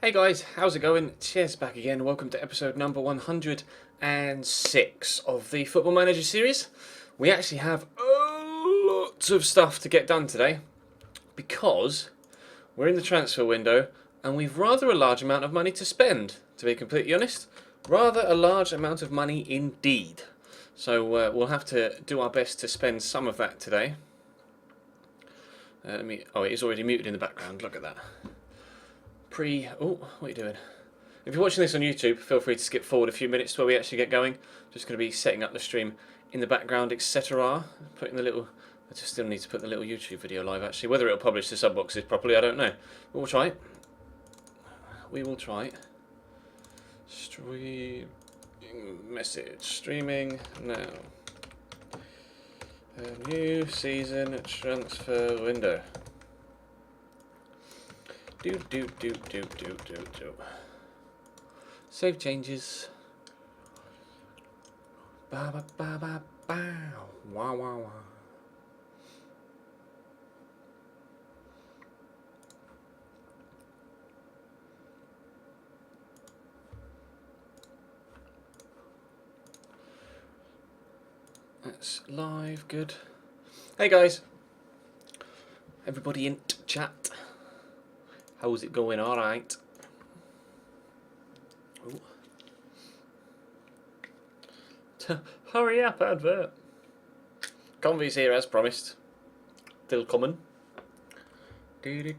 Hey guys, how's it going? Cheers, back again. Welcome to episode number 106 of the Football Manager series. We actually have lots of stuff to get done today because we're in the transfer window and we've rather a large amount of money to spend, to be completely honest. Rather a large amount of money indeed. So we'll have to do our best to spend some of that today. Oh, it is already muted in the background, look at that. Oh, what are you doing? If you're watching this on YouTube, feel free to skip forward a few minutes to where we actually get going. Just going to be setting up the stream in the background, etc. Putting the little... I just still need to put the little YouTube video live, actually. Whether it'll publish the sub boxes properly, I don't know. But we'll try it. We will try it. Stream... Message. Streaming now. A new season transfer window. Do. Save changes. Ba. Wow. That's live, good. Hey guys. Everybody in chat. How's it going? Alright. Hurry up, advert. Convy's here as promised. Still coming. Do.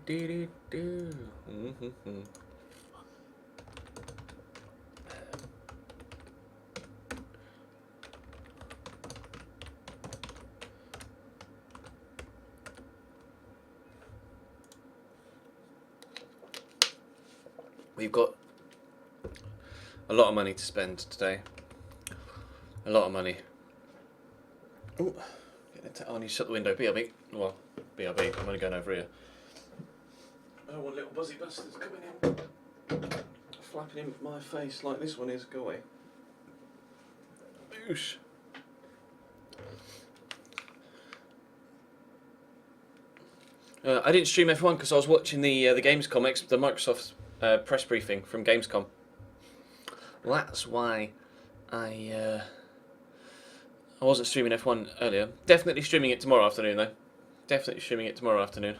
We've got a lot of money to spend today. A lot of money. Oh, I need to shut the window. BRB. Well, BRB. I'm only going over here. I don't want little buzzy bastards coming in, flapping in my face like this one is. Go away. Boosh. I didn't stream F1 because I was watching the Gamescom, the Microsoft press briefing from Gamescom. That's why I wasn't streaming F1 earlier. Definitely streaming it tomorrow afternoon though. Definitely streaming it tomorrow afternoon.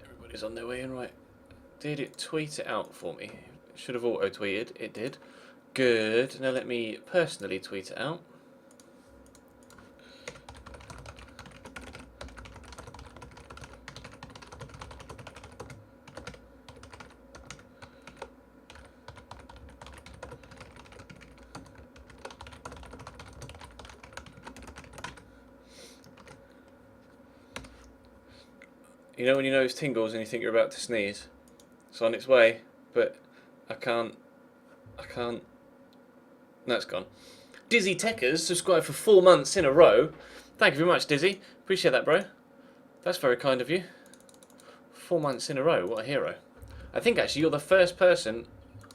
Everybody's on their way in, right? Did it tweet it out for me? It should have auto-tweeted. It did. Good. Now let me personally tweet it out. You know when your nose tingles and you think you're about to sneeze? It's on its way, but I can't. No, it's gone. Dizzy Techers subscribed for 4 months in a row. Thank you very much, Dizzy. Appreciate that, bro. That's very kind of you. 4 months in a row, what a hero. I think actually you're the first person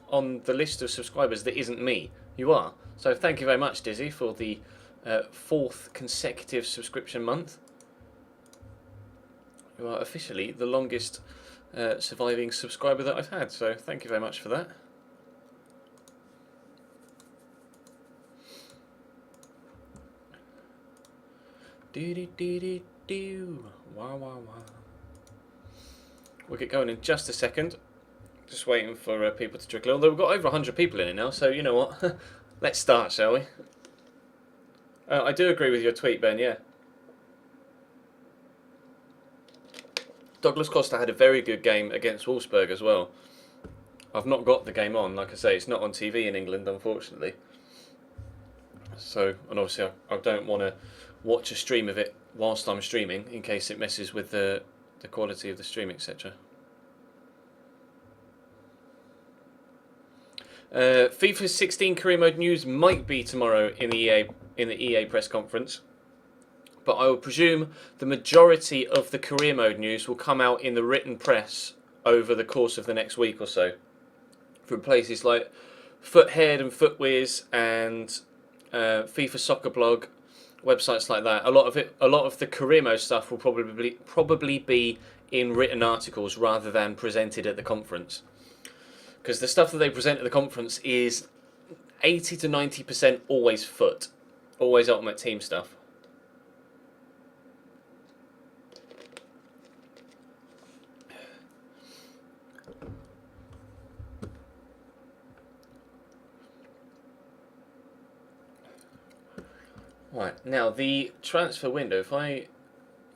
on the list of subscribers that isn't me. You are. So thank you very much, Dizzy, for the 4th consecutive subscription month. You are officially the longest surviving subscriber that I've had, so thank you very much for that. Do. Wow. We'll get going in just a second. Just waiting for people to trickle. Although we've got over 100 people in it now, so you know what? Let's start, shall we? I do agree with your tweet, Ben, yeah. Douglas Costa had a very good game against Wolfsburg as well. I've not got the game on, like I say, it's not on TV in England, unfortunately. So, and obviously I don't want to watch a stream of it whilst I'm streaming, in case it messes with the quality of the stream, etc. FIFA 16 career mode news might be tomorrow in the EA press conference. But I would presume the majority of the career mode news will come out in the written press over the course of the next week or so. From places like Foothead and Footwiz and FIFA Soccer Blog, websites like that, a lot of the career mode stuff will probably be in written articles rather than presented at the conference. Because the stuff that they present at the conference is 80 to 90% always foot, always Ultimate Team stuff. Right, now the transfer window,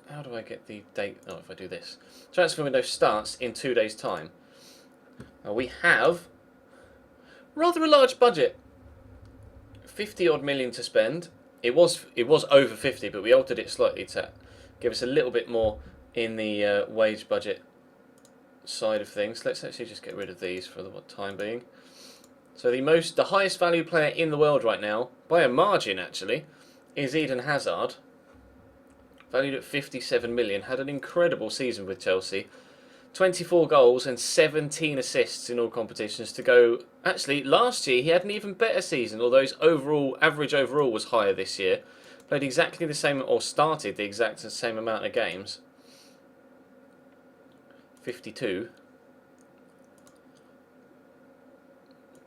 how do I get the date? Oh, if I do this. Transfer window starts in 2 days' time. Now we have rather a large budget. 50 odd million to spend. It was over 50, but we altered it slightly to give us a little bit more in the wage budget side of things. Let's actually just get rid of these for the time being. So the highest value player in the world right now, by a margin actually, is Eden Hazard, valued at 57 million, had an incredible season with Chelsea. 24 goals and 17 assists in all competitions to go. Actually, last year he had an even better season, although his average overall was higher this year. Played exactly the same, or started the exact same amount of games. 52.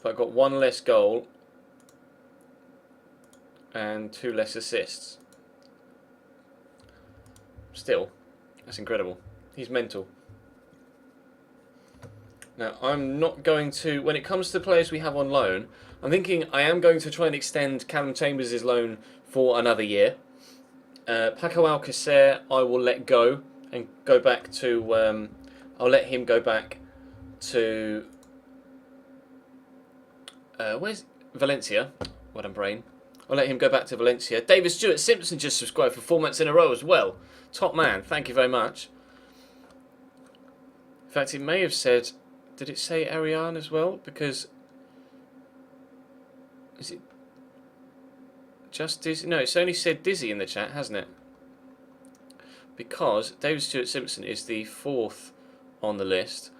But got 1 less goal and 2 less assists. Still, that's incredible. He's mental. Now, I'm not going to, when it comes to players we have on loan, I'm thinking I am going to try and extend Callum Chambers' loan for another year. Paco Alcacer, I will let go and go back to, I'll let him go back to, where's Valencia? What a brain. I'll let him go back to Valencia. David Stewart Simpson just subscribed for 4 months in a row as well. Top man, thank you very much. In fact, it may have said, did it say Ariane as well? Because, is it just Dizzy? No, it's only said Dizzy in the chat, hasn't it? Because David Stewart Simpson is the 4th on the list.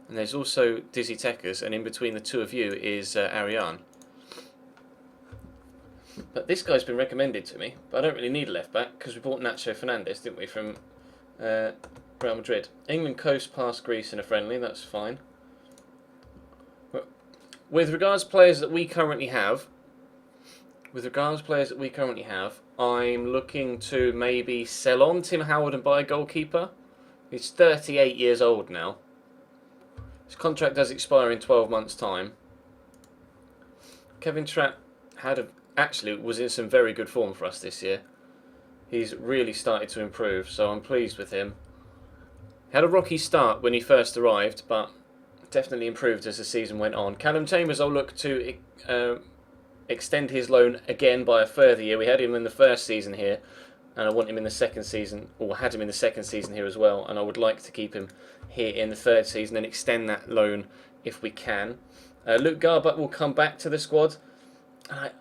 And there's also Dizzy Techers, and in between the two of you is Ariane. But this guy's been recommended to me, but I don't really need a left back because we bought Nacho Fernandez, didn't we, from Real Madrid. England coast past Greece in a friendly, that's fine. With regards to players that we currently have, I'm looking to maybe sell on Tim Howard and buy a goalkeeper. He's 38 years old now. His contract does expire in 12 months' time. Kevin Trapp actually was in some very good form for us this year. He's really started to improve, so I'm pleased with him. Had a rocky start when he first arrived, but definitely improved as the season went on. Callum Chambers, I'll look to extend his loan again by a further year. We had him in the first season here, and I want him in the second season, or had him in the second season here as well, and I would like to keep him here in the third season and extend that loan if we can. Luke Garbutt will come back to the squad. I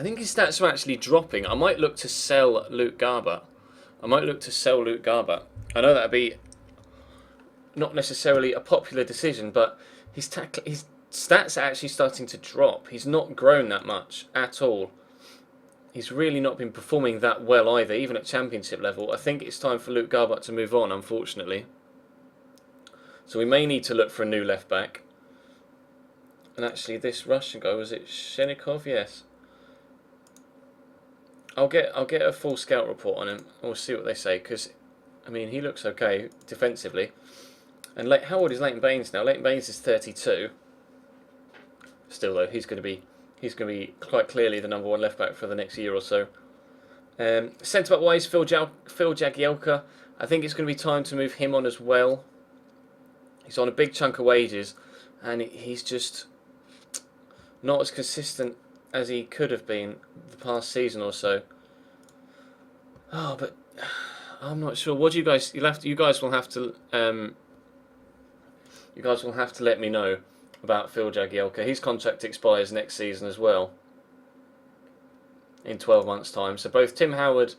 think his stats are actually dropping. I might look to sell Luke Garbutt. I know that'd be not necessarily a popular decision, but his stats are actually starting to drop. He's not grown that much at all. He's really not been performing that well either, even at championship level. I think it's time for Luke Garbutt to move on, unfortunately. So we may need to look for a new left back. And actually, this Russian guy, was it Shenikov? Yes. I'll get a full scout report on him. And we'll see what they say, because I mean he looks okay defensively. And how old is Leighton Baines now? Leighton Baines is 32. Still though, he's going to be quite clearly the #1 left back for the next year or so. Centre back wise, Phil Jagielka. I think it's going to be time to move him on as well. He's on a big chunk of wages, and he's just not as consistent as he could have been the past season or so. Oh, but I'm not sure. What do you guys? You guys will have to. You guys will have to let me know about Phil Jagielka. His contract expires next season as well, in 12 months' time. So both Tim Howard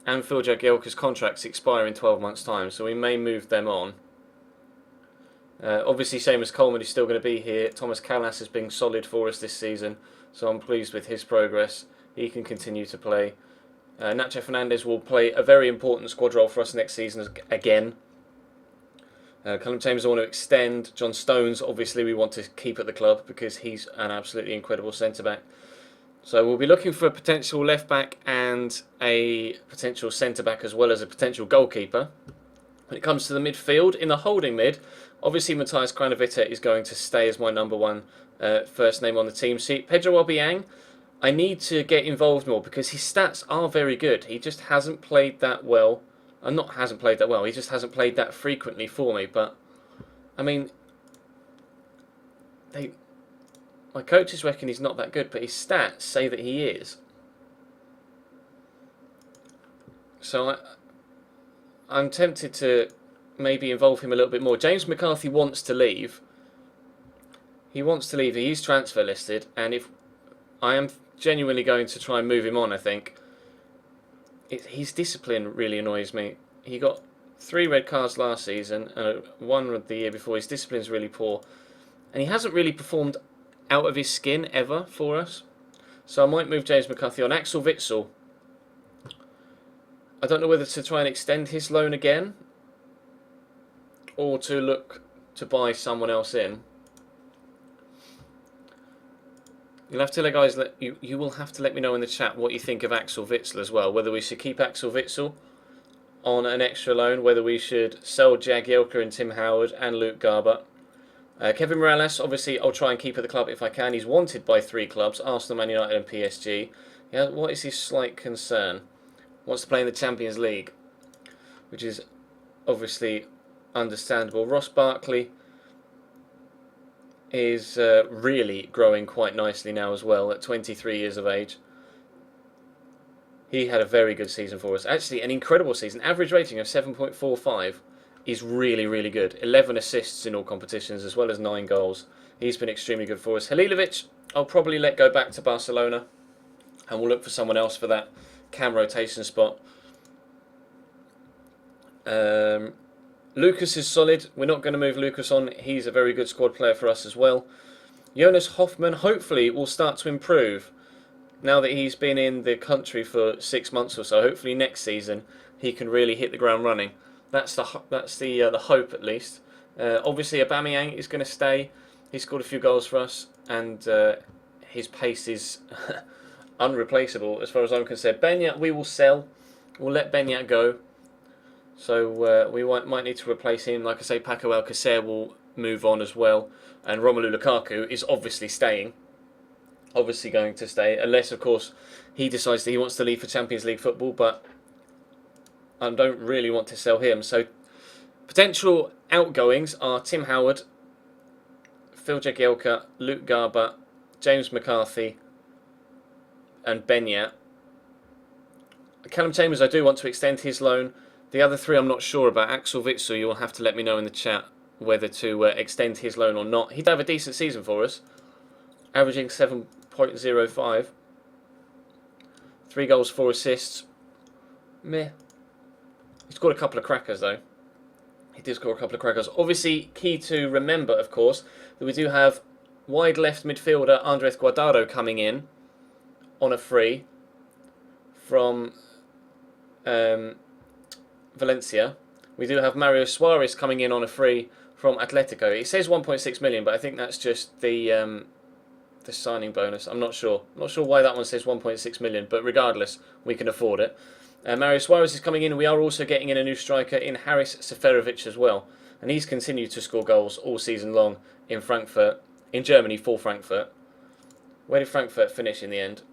and Phil Jagielka's contracts expire in 12 months' time. So we may move them on. Obviously, Seamus Coleman is still going to be here. Thomas Callas has been solid for us this season, so I'm pleased with his progress. he can continue to play. Nacho Fernandez will play a very important squad role for us next season again. Callum Chambers I want to extend. John Stones, obviously, we want to keep at the club because he's an absolutely incredible centre-back. So we'll be looking for a potential left-back and a potential centre-back as well as a potential goalkeeper. When it comes to the midfield, in the holding mid, obviously Matthias Kranevitter is going to stay as my number one first name on the team sheet. Pedro Obiang, I need to get involved more because his stats are very good. He just hasn't played that well. He just hasn't played that frequently for me. But, I mean, my coaches reckon he's not that good, but his stats say that he is. So I'm tempted to maybe involve him a little bit more. James McCarthy wants to leave. He wants to leave. He's transfer listed, and if I am genuinely going to try and move him on, I think his discipline really annoys me. He got 3 red cards last season and 1 the year before. His discipline's really poor, and he hasn't really performed out of his skin ever for us. So I might move James McCarthy on. Axel Witsel, I don't know whether to try and extend his loan again or to look to buy someone else in. You'll have to guys. You will have to let me know in the chat what you think of Axel Witsel as well. Whether we should keep Axel Witsel on an extra loan, whether we should sell Jagielka and Tim Howard and Luke Garbutt. Kevin Morales, obviously, I'll try and keep at the club if I can. He's wanted by 3 clubs: Arsenal, Man United, and PSG. Yeah, what is his slight concern? Wants to play in the Champions League, which is obviously understandable. Ross Barkley is really growing quite nicely now as well at 23 years of age. He had a very good season for us. Actually, an incredible season. Average rating of 7.45 is really, really good. 11 assists in all competitions as well as 9 goals. He's been extremely good for us. Halilovic, I'll probably let go back to Barcelona and we'll look for someone else for that cam rotation spot. Lucas is solid. We're not going to move Lucas on. He's a very good squad player for us as well. Jonas Hoffman hopefully will start to improve now that he's been in the country for 6 months or so. Hopefully next season he can really hit the ground running. That's the hope at least. Obviously Aubameyang is going to stay. He scored a few goals for us and his pace is unreplaceable as far as I'm concerned. Benyat we will sell. We'll let Benyat go. So we might need to replace him. Like I say, Paco Alcacer will move on as well. And Romelu Lukaku is obviously staying. Obviously going to stay. Unless, of course, he decides that he wants to leave for Champions League football. But I don't really want to sell him. So potential outgoings are Tim Howard, Phil Jagielka, Luke Garbutt, James McCarthy and Benyat. Callum Chambers, I do want to extend his loan. The other 3 I'm not sure about. Axel Witsel, you will have to let me know in the chat whether to extend his loan or not. He did have a decent season for us, averaging 7.05. 3 goals, 4 assists. Meh. He scored a couple of crackers though. He did score a couple of crackers. Obviously, key to remember, of course, that we do have wide left midfielder Andres Guardado coming in on a free from Valencia. We do have Mario Suarez coming in on a free from Atletico. It says 1.6 million, but I think that's just the signing bonus. I'm not sure. Not sure why that one says 1.6 million, but regardless, we can afford it. Mario Suarez is coming in. We are also getting in a new striker in Haris Seferovic as well, and he's continued to score goals all season long in Frankfurt, in Germany for Frankfurt. Where did Frankfurt finish in the end?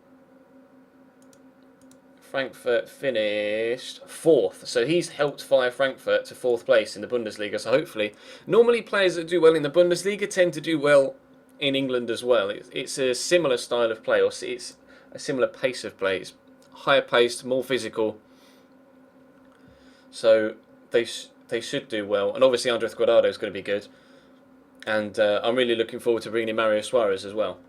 Frankfurt finished 4th, so he's helped fire Frankfurt to 4th place in the Bundesliga. So hopefully, normally players that do well in the Bundesliga tend to do well in England as well. It's a similar style of play, or it's a similar pace of play. It's higher paced, more physical. So they should do well, and obviously Andres Guardado is going to be good. And I'm really looking forward to bringing in Mario Suarez as well.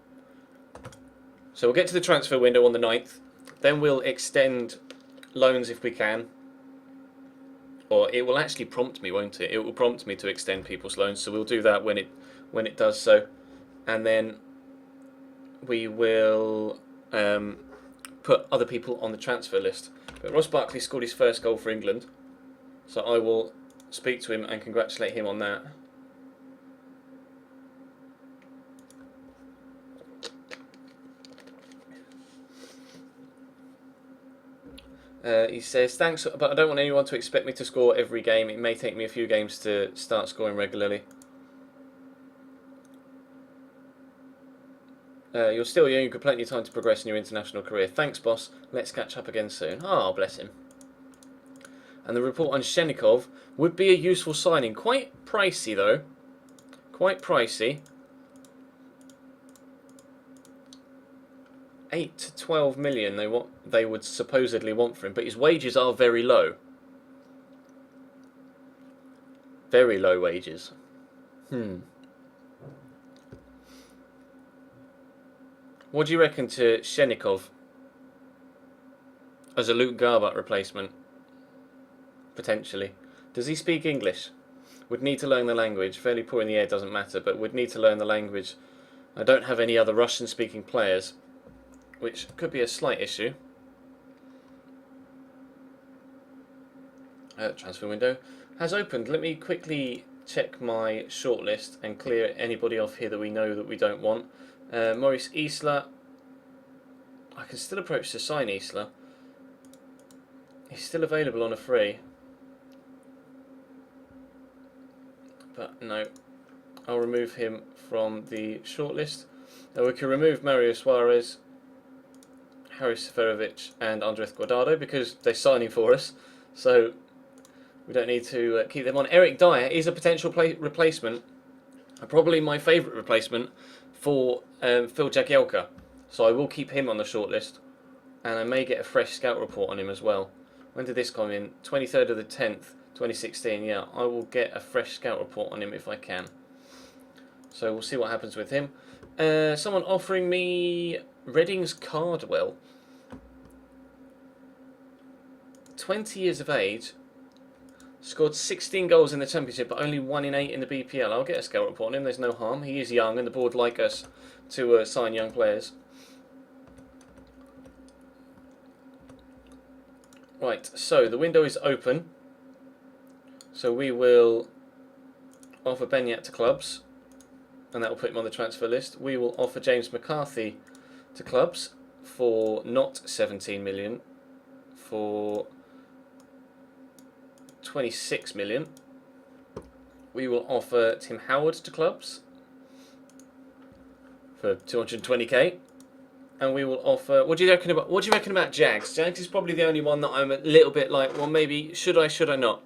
So we'll get to the transfer window on the 9th. Then we'll extend loans if we can. Or it will actually prompt me, won't it? It will prompt me to extend people's loans. So we'll do that when it does so. And then we will put other people on the transfer list. But Ross Barkley scored his first goal for England, so I will speak to him and congratulate him on that. He says, thanks, but I don't want anyone to expect me to score every game. It may take me a few games to start scoring regularly. You're still young, you've got plenty of time to progress in your international career. Thanks, boss. Let's catch up again soon. Oh, bless him. And the report on Shenikov would be a useful signing. Quite pricey, though. Quite pricey. 8 to 12 million they would supposedly want for him, but his wages are very low. Very low wages. What do you reckon to Shenikov as a Luke Garbutt replacement? Potentially. Does he speak English? Would need to learn the language. Fairly poor in the air, doesn't matter, but would need to learn the language. I don't have any other Russian-speaking players, which could be a slight issue. Transfer window has opened. Let me quickly check my shortlist and clear anybody off here that we know that we don't want. Maurice Isla. I can still approach to sign Isla. He's still available on a free. But no, I'll remove him from the shortlist. We can remove Mario Suarez, Harry Seferovic and Andres Guardado because they're signing for us, so we don't need to keep them on. Eric Dyer is a potential replacement, probably my favourite replacement for Phil Jagielka, so I will keep him on the shortlist, and I may get a fresh scout report on him as well. When did this come in? 23rd of the 10th, 2016. Yeah, I will get a fresh scout report on him if I can. So we'll see what happens with him. Someone offering me Reading's Cardwell. 20 years of age. Scored 16 goals in the Championship, but only 1 in 8 in the BPL. I'll get a scout report on him. There's no harm. He is young, and the board like us to sign young players. Right, so the window is open. So we will offer Benyat to clubs, and that will put him on the transfer list. We will offer James McCarthy to clubs for not 17 million, for 26 million. We will offer Tim Howard to clubs for 220k, and we will offer. What do you reckon about Jags? Jags is probably the only one that I'm a little bit like, well, maybe should I not?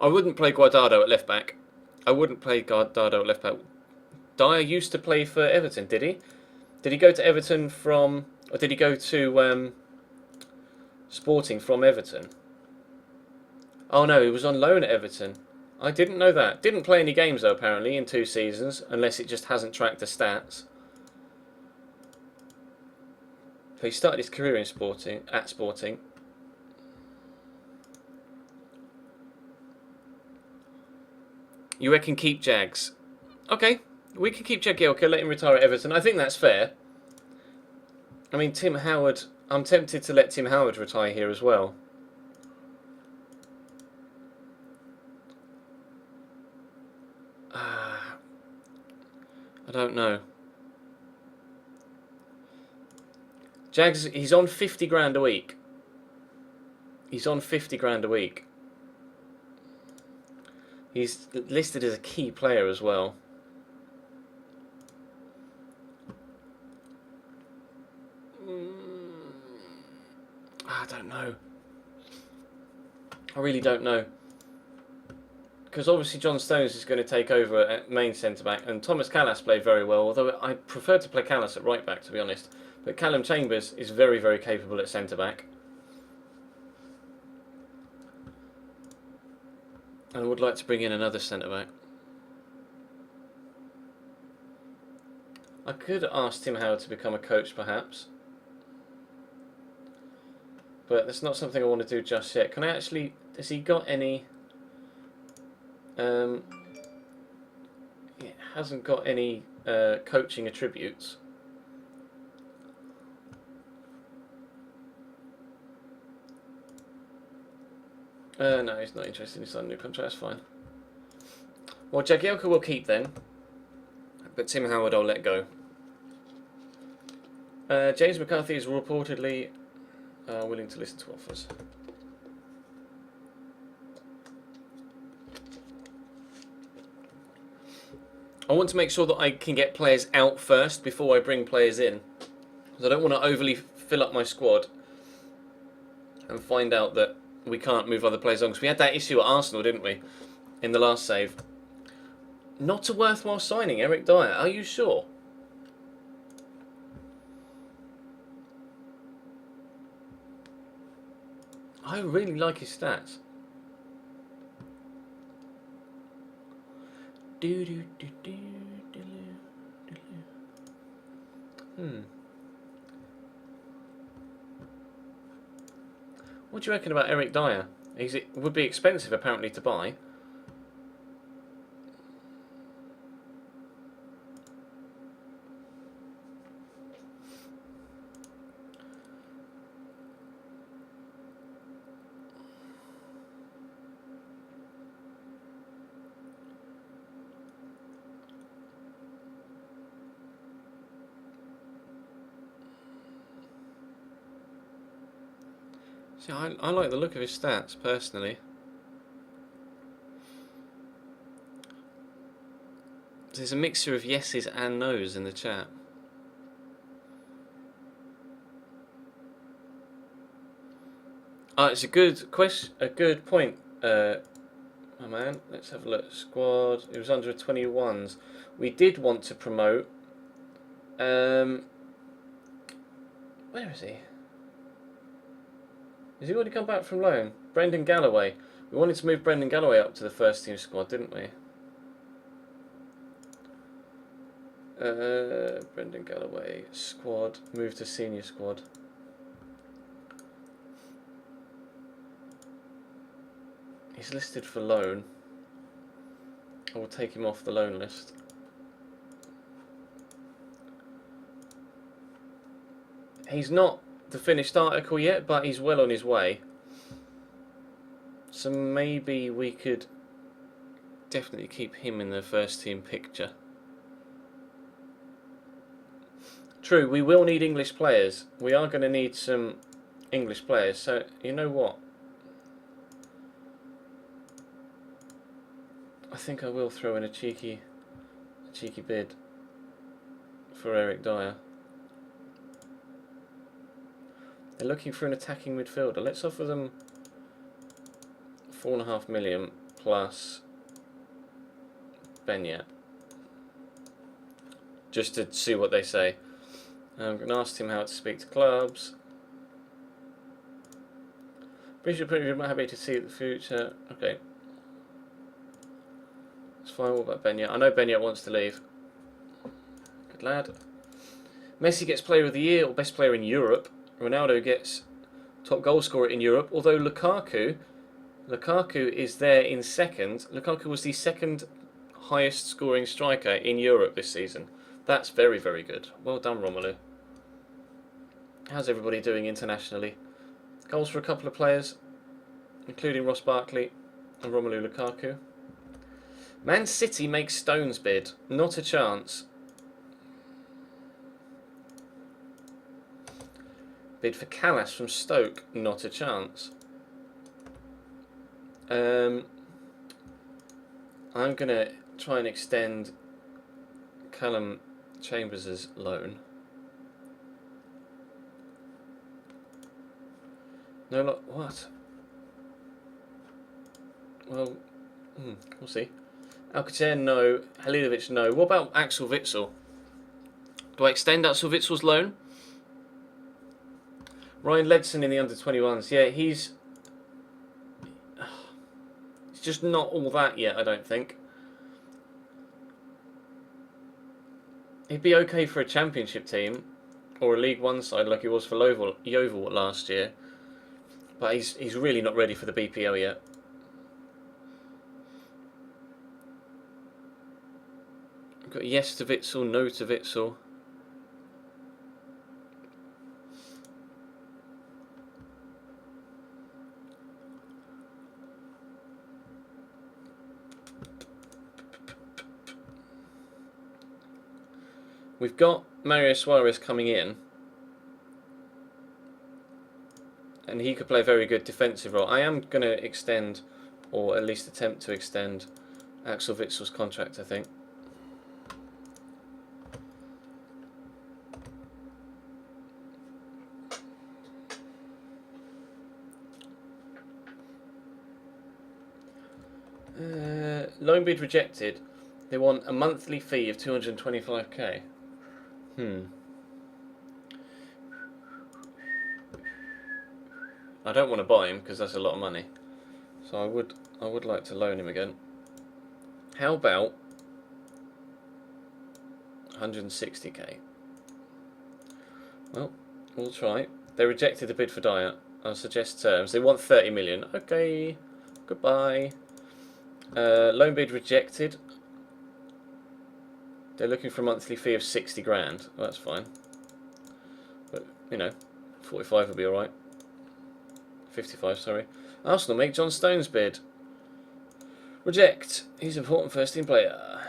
I wouldn't play Guardado at left back. I wouldn't play Guardado at left back. Dyer used to play for Everton, did he? Did he go to Everton from, or did he go to Sporting from Everton? Oh no, he was on loan at Everton. I didn't know that. Didn't play any games though apparently in 2 seasons, unless it just hasn't tracked the stats. So he started his career in Sporting. You reckon keep Jags? Okay, we can keep Jagielka, let him retire at Everton. I think that's fair. I mean, Tim Howard, I'm tempted to let Tim Howard retire here as well. I don't know. Jags, he's on 50 grand a week. He's on 50 grand a week. He's listed as a key player as well. I don't know. I really don't know. Because obviously John Stones is going to take over at main centre-back, and Thomas Callas played very well, although I prefer to play Callas at right-back, to be honest. But Callum Chambers is very, very capable at centre-back. And I would like to bring in another centre-back. I could ask Tim Howard to become a coach, perhaps. But that's not something I want to do just yet. Can I actually... Has he got any... it hasn't got any coaching attributes. No, he's not interested in signing a new contract, that's fine. Well, Jagielka will keep then, but Tim Howard I'll let go. James McCarthy is reportedly willing to listen to offers. I want to make sure that I can get players out first before I bring players in. Because I don't want to overly fill up my squad and find out that we can't move other players on. Because we had that issue at Arsenal, didn't we? In the last save. Not a worthwhile signing, Eric Dyer. Are you sure? I really like his stats. What do you reckon about Eric Dyer? It would be expensive apparently to buy. See, I like the look of his stats, personally. There's a mixture of yeses and nos in the chat. It's a good question, a good point, my man. Let's have a look. Squad. It was under 21s. We did want to promote. Where is he? Has he already come back from loan? Brendan Galloway. We wanted to move Brendan Galloway up to the first team squad, didn't we? Brendan Galloway, squad, move to senior squad. He's listed for loan. I will take him off the loan list. He's not the finished article yet, but he's well on his way. So maybe we could definitely keep him in the first team picture. True, we will need English players. We are going to need some English players. So, you know what? I think I will throw in a cheeky bid for Eric Dyer. They're looking for an attacking midfielder. Let's offer them 4.5 million plus Benyat. Just to see what they say. I'm going to ask him how to speak to clubs. Pretty sure you're happy to see the future. Okay. That's fine. What about Benyat? I know Benyat wants to leave. Good lad. Messi gets player of the year or best player in Europe. Ronaldo gets top goal scorer in Europe, although Lukaku is there in second. Lukaku was the second highest scoring striker in Europe this season. That's very, very good. Well done, Romelu. How's everybody doing internationally? Goals for a couple of players, including Ross Barkley and Romelu Lukaku. Man City makes Stones bid. Not a chance. Bid for Callas from Stoke. Not a chance. I'm going to try and extend Callum Chambers' loan. No, look, what? Well, we'll see. Alcacer, no. Halilovic, no. What about Axel Witsel? Do I extend Axel Witsel's loan? Ryan Ledson in the under-21s. Yeah, he's just not all that yet, I don't think. He'd be okay for a championship team or a League One side like he was for Yeovil last year. But he's really not ready for the BPL yet. We've got yes to Witsel, no to Witsel. We've got Mario Suarez coming in, and he could play a very good defensive role. I am going to extend, or at least attempt to extend, Axel Witsel's contract, I think. Loan bid rejected. They want a monthly fee of 225k. I don't want to buy him because that's a lot of money. So I would like to loan him again. How about 160k? Well, we'll try. They rejected the bid for Dyer. I'll suggest terms. They want 30 million. Okay, goodbye. Loan bid rejected. They're looking for a monthly fee of 60 grand. Well, that's fine. But, you know, 45 will be alright. 55, sorry. Arsenal make John Stones bid. Reject. He's an important first team player.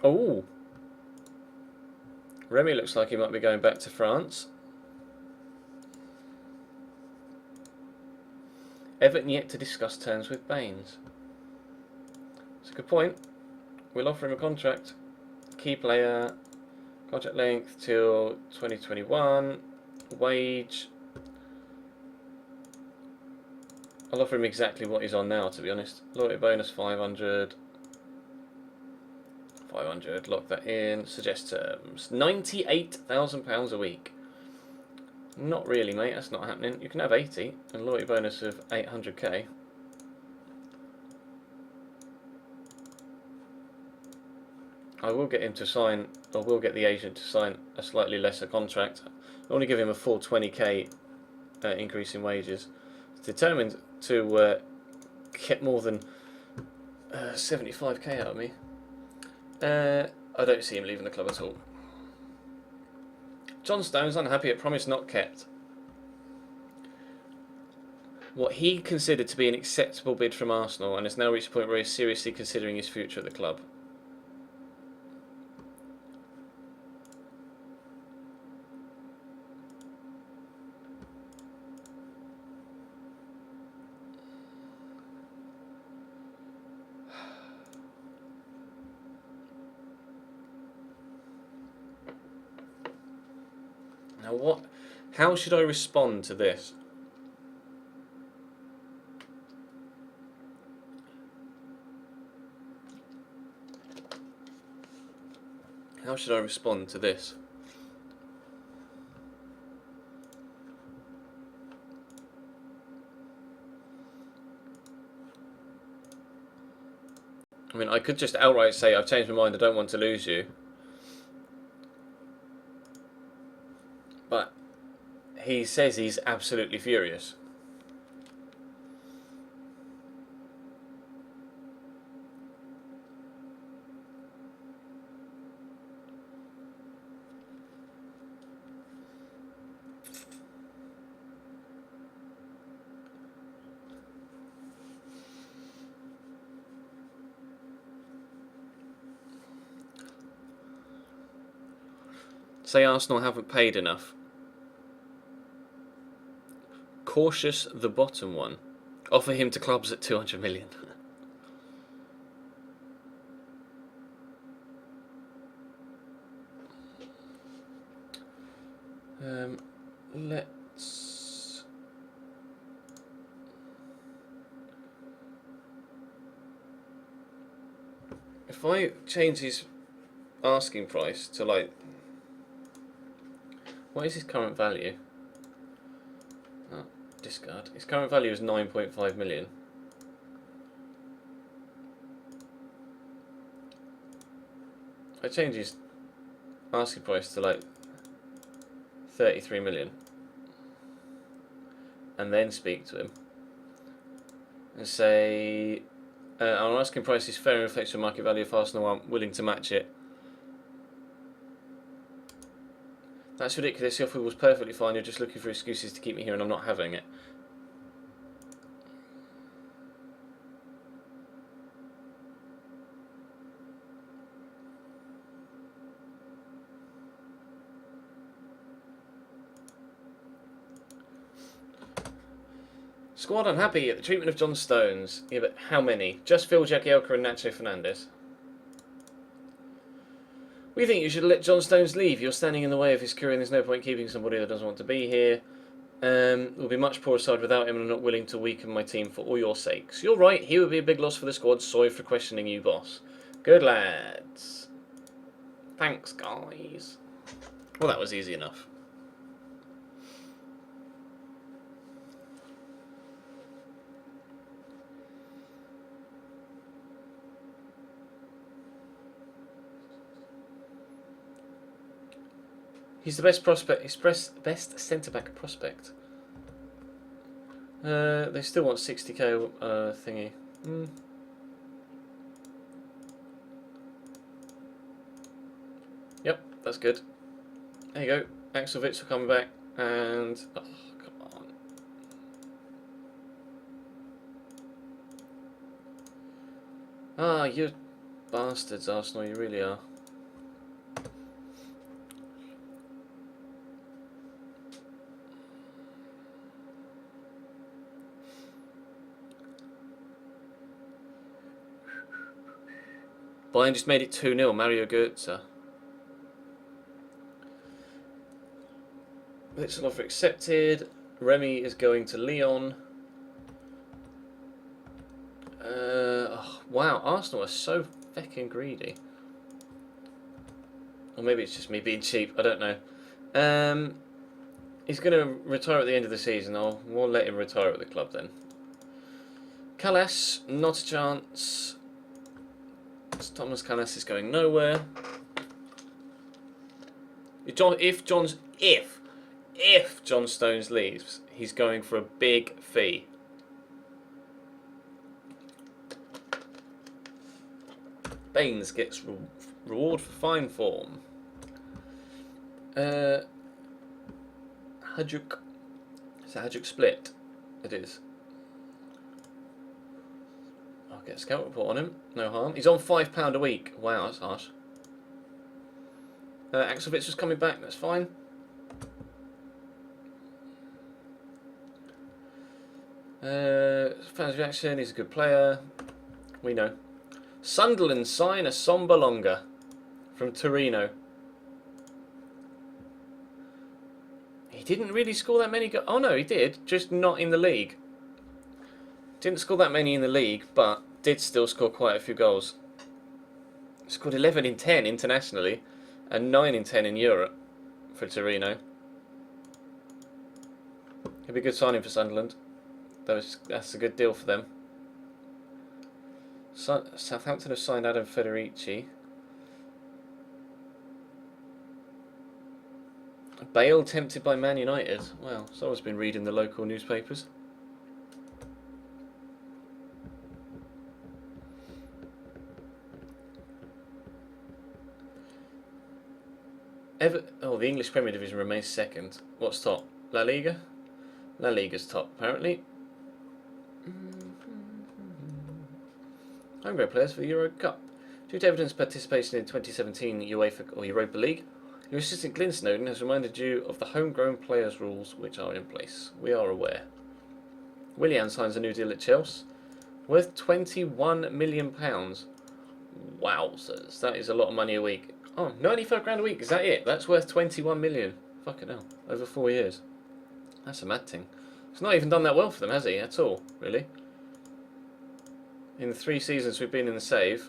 Oh. Remy looks like he might be going back to France. Everton yet to discuss terms with Baines. That's a good point. We'll offer him a contract. Key player. Contract length till 2021. Wage. I'll offer him exactly what he's on now, to be honest. Loyalty bonus 500. 500, lock that in. Suggest terms. £98,000 a week. Not really, mate. That's not happening. You can have 80 and loyalty bonus of 800k. I will get him to sign, or will get the agent to sign a slightly lesser contract. I want to give him a full 20k increase in wages. He's determined to get more than 75k out of me. I don't see him leaving the club at all. John Stones unhappy at promise not kept. What he considered to be an acceptable bid from Arsenal, and has now reached a point where he's seriously considering his future at the club. Now what? How should I respond to this? How should I respond to this? I mean, I could just outright say, I've changed my mind, I don't want to lose you. But he says he's absolutely furious. Say Arsenal haven't paid enough. Cautious the bottom one. Offer him to clubs at 200 million. Let's... If I change his asking price to like... What is his current value? Oh, discard. His current value is 9.5 million. I change his asking price to like 33 million. And then speak to him. And say, Our asking price is fair and reflects the market value if Arsenal aren't willing to match it. That's ridiculous. The offer was perfectly fine. You're just looking for excuses to keep me here and I'm not having it. Squad unhappy at the treatment of John Stones. Yeah, but how many? Just Phil, Jagielka and Nacho Fernandez. We think you should let John Stones leave. You're standing in the way of his career and there's no point keeping somebody that doesn't want to be here. We'll be much poorer side without him and I'm not willing to weaken my team for all your sakes. You're right, he would be a big loss for the squad. Sorry for questioning you, boss. Good lads. Thanks, guys. Well, that was easy enough. He's the best prospect. He's best centre-back prospect. They still want 60k thingy. Yep, that's good. There you go. Axel Witsel coming back, and oh, come on. Ah, you bastards, Arsenal! You really are. Bayern just made it 2-0, Mario Götze. It's an offer accepted. Remy is going to Lyon. Oh, wow, Arsenal are so fucking greedy. Or maybe it's just me being cheap, I don't know. He's going to retire at the end of the season. We'll let him retire at the club then. Callas, not a chance. Thomas Callas is going nowhere. If John Stones leaves, he's going for a big fee. Baines gets reward for fine form. Hajduk. Is that Hajduk split? It is. I'll get a scout report on him. No harm. He's on £5 a week. Wow, that's harsh. Axel Witsel was coming back. That's fine. Fans reaction. He's a good player. We know. Sunderland sign a Somber Longa from Torino. He didn't really score that many goals. Oh no, he did. Just not in the league. Didn't score that many in the league, but did still score quite a few goals. Scored 11 in 10 internationally and 9 in 10 in Europe for Torino. It'd be a good signing for Sunderland. That's a good deal for them. Southampton have signed Adam Federici. Bale tempted by Man United. Well, someone's been reading the local newspapers. The English Premier Division remains second. What's top? La Liga? La Liga's top, apparently. Homegrown players for the Euro Cup. Due to evidence participation in 2017 UEFA or Europa League, your assistant Glyn Snowden has reminded you of the homegrown players rules which are in place. We are aware. Willian signs a new deal at Chelsea, worth £21 million. Wowzers, that is a lot of money a week. Oh, 95 grand a week, is that it? That's worth 21 million. Fucking hell, over 4 years. That's a mad thing. He's not even done that well for them, has he, at all, really? In the 3 seasons we've been in the save,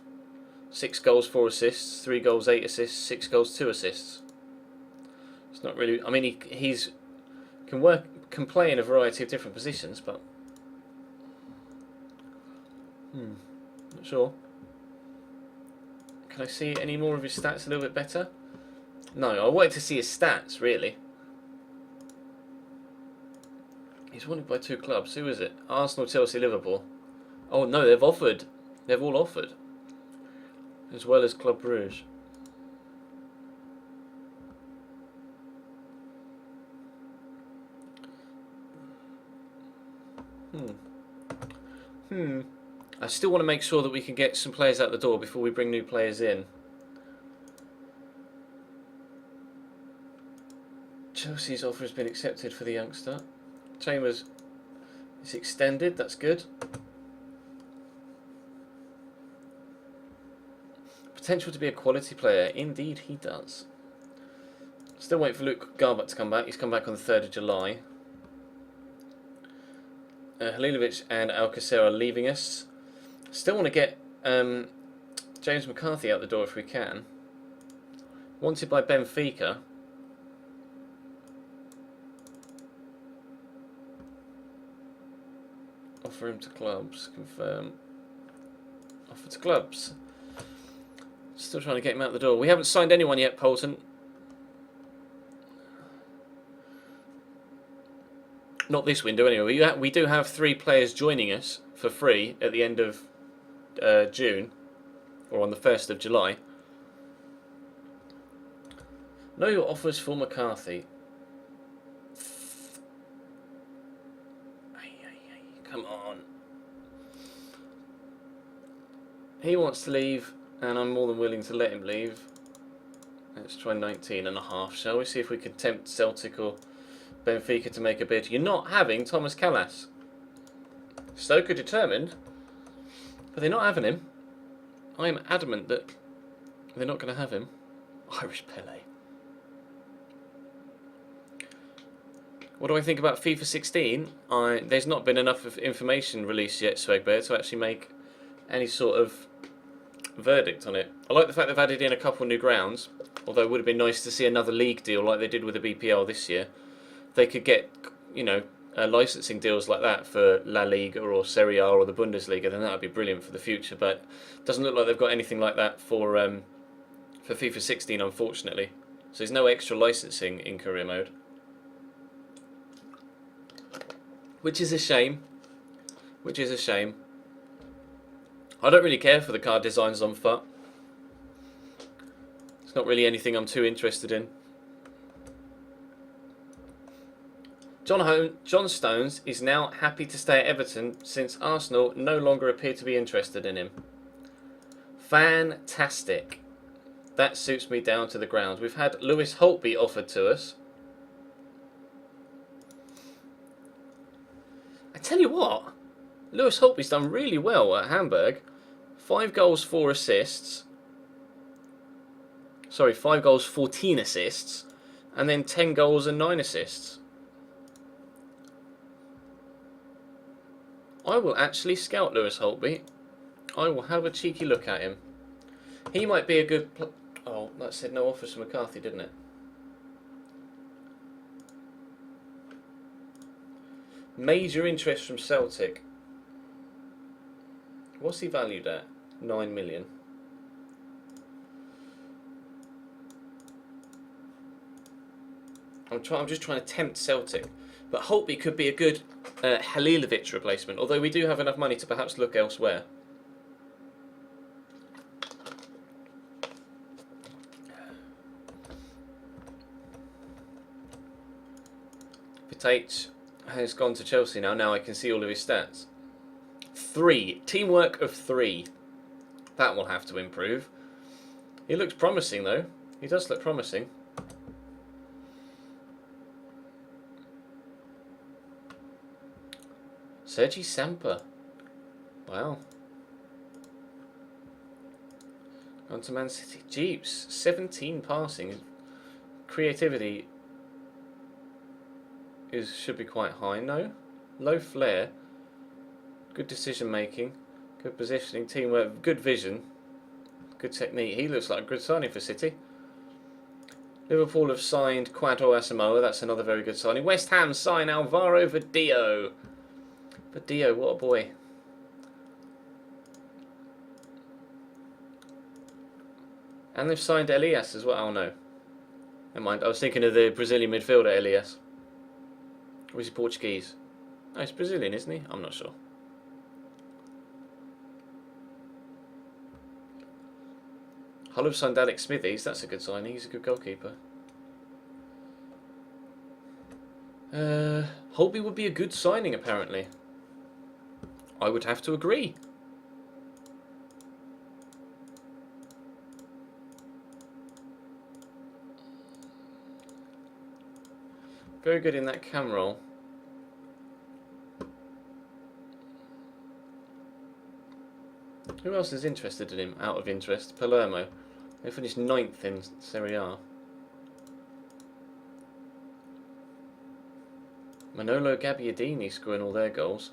6 goals, 4 assists, 3 goals, 8 assists, 6 goals, 2 assists. It's not really... I mean, he's can play in a variety of different positions, but... not sure. Can I see any more of his stats a little bit better? No, I wanted to see his stats, really. He's wanted by 2 clubs. Who is it? Arsenal, Chelsea, Liverpool. Oh, no, they've offered They've all offered, as well as Club Brugge. I still want to make sure that we can get some players out the door before we bring new players in. Chelsea's offer has been accepted for the youngster. Chambers is extended, that's good. Potential to be a quality player, indeed he does. Still waiting for Luke Garbutt to come back. He's come back on the 3rd of July. Halilovic and Alcacer are leaving us. Still want to get James McCarthy out the door if we can. Wanted by Benfica. Offer him to clubs. Confirm. Offer to clubs. Still trying to get him out the door. We haven't signed anyone yet, Poulton. Not this window anyway. We do have 3 players joining us for free at the end of June, or on the 1st of July. Know your offers for McCarthy. Come on. He wants to leave, and I'm more than willing to let him leave. Let's try 19.5, shall we? See if we can tempt Celtic or Benfica to make a bid. You're not having Thomas Callas. Stoke are determined, but they're not having him. I am adamant that they're not going to have him. Irish Pele. What do I think about FIFA 16? There's not been enough of information released yet, Swegbear, to actually make any sort of verdict on it. I like the fact they've added in a couple new grounds, although it would have been nice to see another league deal like they did with the BPL this year. They could get, you know, licensing deals like that for La Liga or Serie A or the Bundesliga, then that would be brilliant for the future. But it doesn't look like they've got anything like that for FIFA 16, unfortunately. So there's no extra licensing in career mode, which is a shame. Which is a shame. I don't really care for the card designs on FUT. It's not really anything I'm too interested in. John Stones is now happy to stay at Everton since Arsenal no longer appear to be interested in him. Fantastic. That suits me down to the ground. We've had Lewis Holtby offered to us. I tell you what, Lewis Holtby's done really well at Hamburg. 5 goals, 4 assists. Sorry, 5 goals, 14 assists. And then 10 goals and 9 assists. I will actually scout Lewis Holtby. I will have a cheeky look at him. He might be a good... Oh, that said no offers from McCarthy, didn't it? Major interest from Celtic. What's he valued at? 9 million. I'm just trying to tempt Celtic. But Holtby could be a good Halilovic replacement, although we do have enough money to perhaps look elsewhere. Pate has gone to Chelsea now. Now I can see all of his stats. 3. Teamwork of 3. That will have to improve. He looks promising though. He does look promising. Sergi Samper. Wow. On to Man City. Jeeps. 17 passing. Creativity should be quite high. No. Low flair. Good decision making. Good positioning. Teamwork. Good vision. Good technique. He looks like a good signing for City. Liverpool have signed Quadro Asamoah. That's another very good signing. West Ham sign Alvaro Verdillo. Verdillo, what a boy. And they've signed Elias as well. Oh no. Never mind. I was thinking of the Brazilian midfielder Elias. Or is he Portuguese? No, he's Brazilian, isn't he? I'm not sure. Hull have signed Alex Smithies. That's a good signing. He's a good goalkeeper. Holtby would be a good signing, apparently. I would have to agree. Very good in that cam roll. Who else is interested in him, out of interest? Palermo. They finished 9th in Serie A. Manolo Gabbiadini scoring all their goals.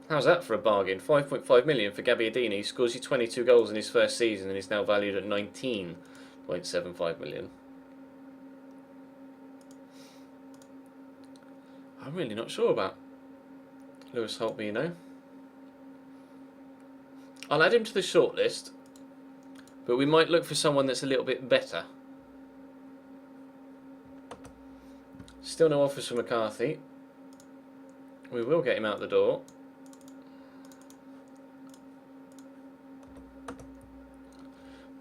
How's that for a bargain? 5.5 million for Gabbiadini. He scores you 22 goals in his first season and he's now valued at 19.75 million. I'm really not sure about Lewis Holtby, you know. I'll add him to the shortlist, but we might look for someone that's a little bit better. Still no offers for McCarthy. We will get him out the door.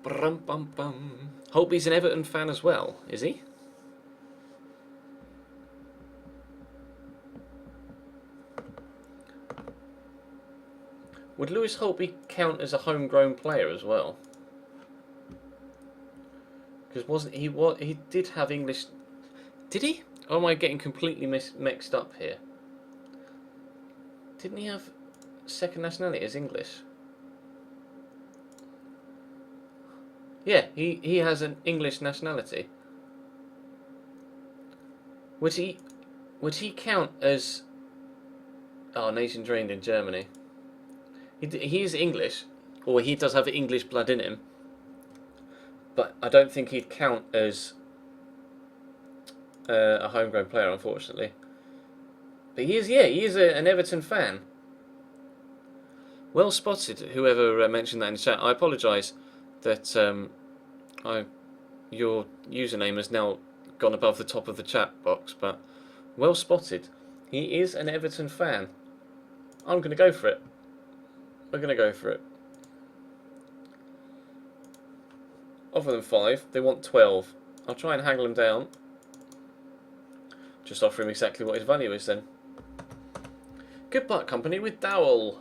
Brum, bum, bum. Holtby's an Everton fan as well, is he? Would Lewis Holtby count as a homegrown player as well? Because wasn't he? What he did have English? Did he? Or am I getting completely mixed up here? Didn't he have second nationality as English? Yeah, he has an English nationality. Would he count as? Oh, nation trained in Germany. He is English, or he does have English blood in him, but I don't think he'd count as a homegrown player, unfortunately. But he is, yeah, he is an Everton fan. Well spotted, whoever mentioned that in the chat. I apologise that your username has now gone above the top of the chat box, but well spotted. He is an Everton fan. I'm going to go for it. We're going to go for it. Offer them 5. They want 12. I'll try and haggle them down. Just offer him exactly what his value is then. Good Butt Company with Dowell.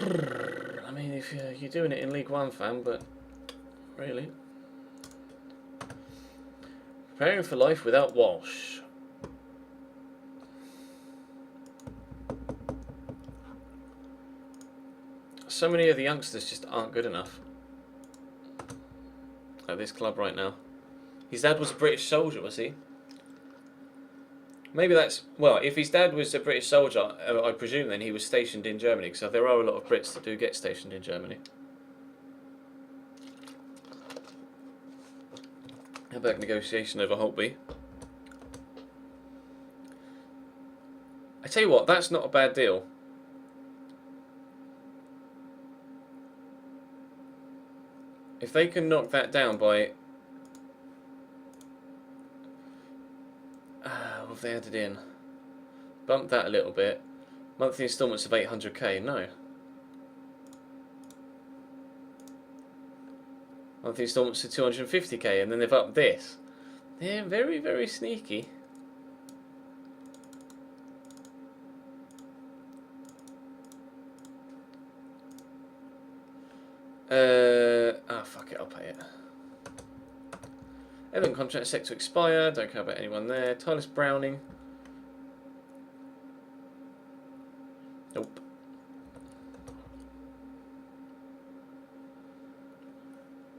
I mean, if you're doing it in League One, fam, but really. Preparing for life without Walsh. So many of the youngsters just aren't good enough at this club right now. His dad was a British soldier, was he? Maybe that's... Well, if his dad was a British soldier, I presume then he was stationed in Germany, because there are a lot of Brits that do get stationed in Germany. How about negotiation over Holtby? I tell you what, that's not a bad deal. If they can knock that down by... what have they added in? Bump that a little bit. Monthly instalments of 800k, no. Monthly instalments of 250k, and then they've upped this. They're very, very sneaky. Fuck it, I'll pay it. Everton contract set to expire, don't care about anyone there. Tyler Browning. Nope.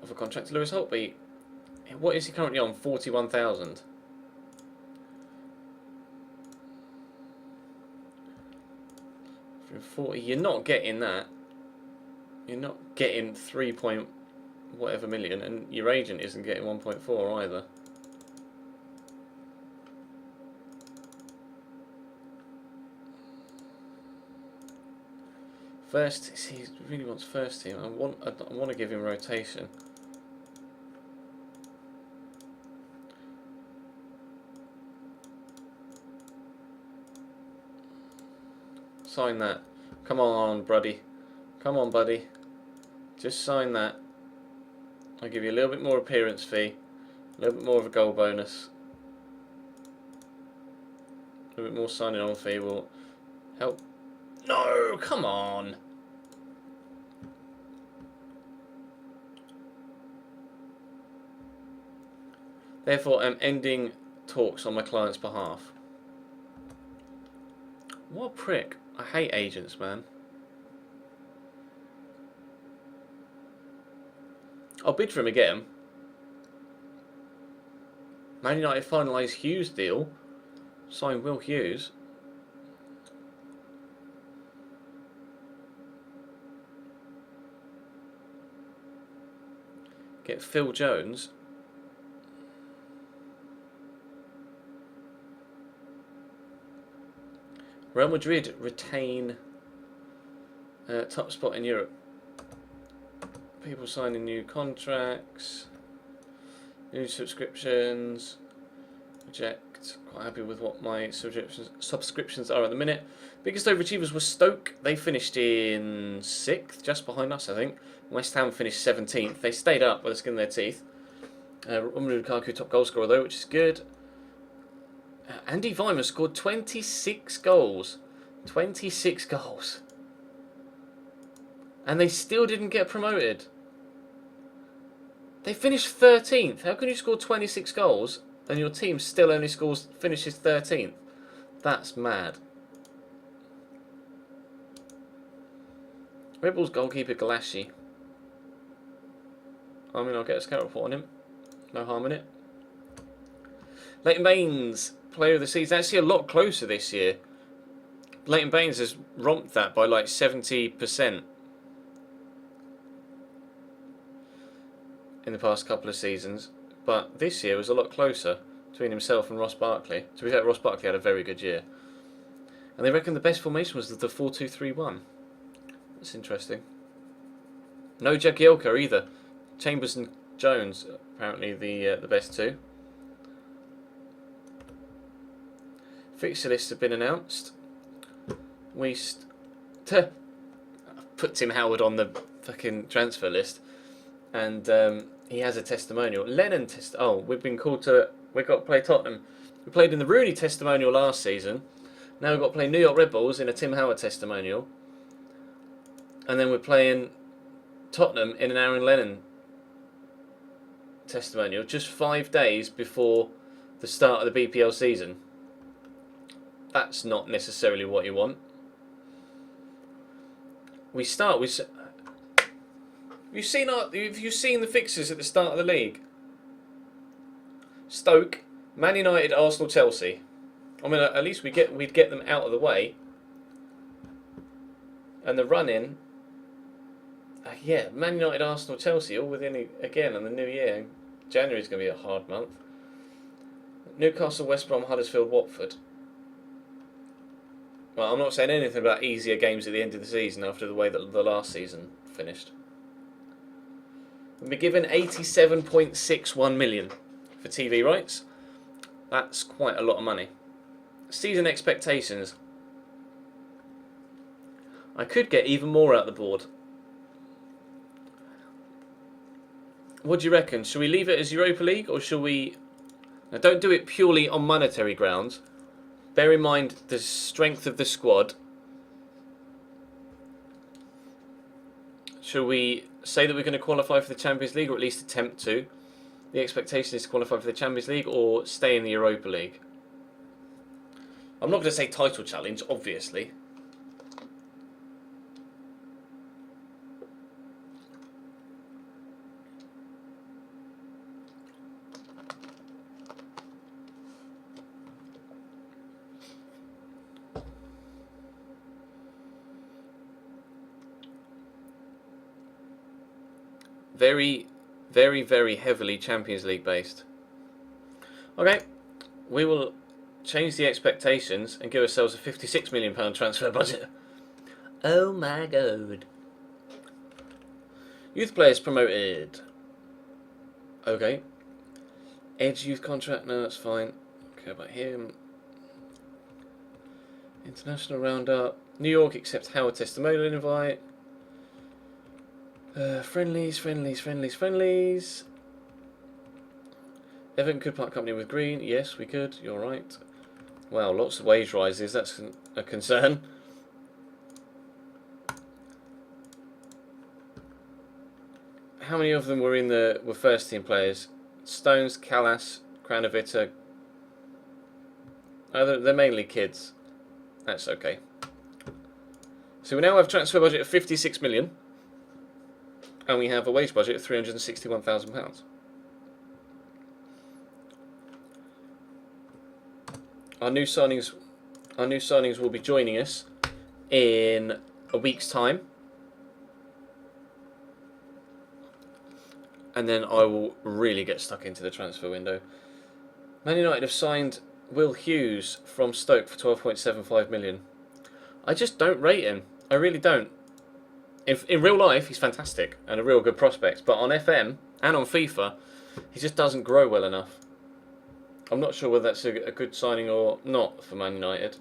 Offer contract to Lewis Holtby. What is he currently on? 41,000. For 40, you're not getting that. You're not getting 3 point whatever million, and your agent isn't getting 1.4 either. First, he really wants first team. I want to give him rotation. Sign that. Come on, buddy. Come on, buddy. Just sign that. I'll give you a little bit more appearance fee. A little bit more of a goal bonus. A little bit more signing on fee will help. No, come on. Therefore, I'm ending talks on my client's behalf. What a prick. I hate agents, man. I'll bid for him again. Man United finalise Hughes deal. Sign Will Hughes. Get Phil Jones. Real Madrid retain top spot in Europe. People signing new contracts, new subscriptions. Reject. Quite happy with what my subscriptions are at the minute. Biggest overachievers were Stoke. They finished in 6th, just behind us, I think. West Ham finished 17th. They stayed up by the skin of their teeth. Romelu Lukaku top goal scorer though, which is good. Andy Weimer scored 26 goals. 26 goals. And they still didn't get promoted. They finished 13th. How can you score 26 goals and your team still only finishes 13th? That's mad. Red Bull's goalkeeper Galassi. I mean, I'll get a scout report on him. No harm in it. Leighton Baines, player of the season. Actually a lot closer this year. Leighton Baines has romped that by like 70% in the past couple of seasons. But this year was a lot closer between himself and Ross Barkley. To be fair, Ross Barkley had a very good year. And they reckon the best formation was the 4-2-3-1. That's interesting. No Jagielka either. Chambers and Jones, apparently the best two. Fixture lists have been announced. We put Tim Howard on the fucking transfer list, and he has a testimonial. Lennon we've been called to. We've got to play Tottenham. We played in the Rooney testimonial last season. Now we've got to play New York Red Bulls in a Tim Howard testimonial, and then we're playing Tottenham in an Aaron Lennon testimonial just 5 days before the start of the BPL season. That's not necessarily what you want. We start with. Have you seen the fixtures at the start of the league? Stoke, Man United, Arsenal, Chelsea. I mean, at least we'd get them out of the way. And the run-in. Yeah, Man United, Arsenal, Chelsea, all within again on the new year. January's going to be a hard month. Newcastle, West Brom, Huddersfield, Watford. Well, I'm not saying anything about easier games at the end of the season after the way that the last season finished. We'll be given 87.61 million for TV rights. That's quite a lot of money. Season expectations. I could get even more out the board. What do you reckon? Should we leave it as Europa League, or should we... Now, don't do it purely on monetary grounds. Bear in mind the strength of the squad. Shall we say that we're going to qualify for the Champions League, or at least attempt to? The expectation is to qualify for the Champions League or stay in the Europa League. I'm not going to say title challenge, obviously. Very, very, very heavily Champions League based. Okay, we will change the expectations and give ourselves a £56 million transfer budget. Oh my god. Youth players promoted. Okay. Edge youth contract, no, that's fine. Okay, about him. International roundup. New York accepts Howard testimonial invite. Friendlies. Everton could part company with Green. Yes, we could. You're right. Wow, lots of wage rises. That's a concern. How many of them were first team players? Stones, Callas, Kranovita. Oh, they're mainly kids. That's okay. So we now have a transfer budget of 56 million, and we have a wage budget of £361,000. Our new signings will be joining us in a week's time, and then I will really get stuck into the transfer window. Man United have signed Will Hughes from Stoke for 12.75 million. I just don't rate him. I really don't. In real life, he's fantastic and a real good prospect, but on FM and on FIFA, he just doesn't grow well enough. I'm not sure whether that's a good signing or not for Man United.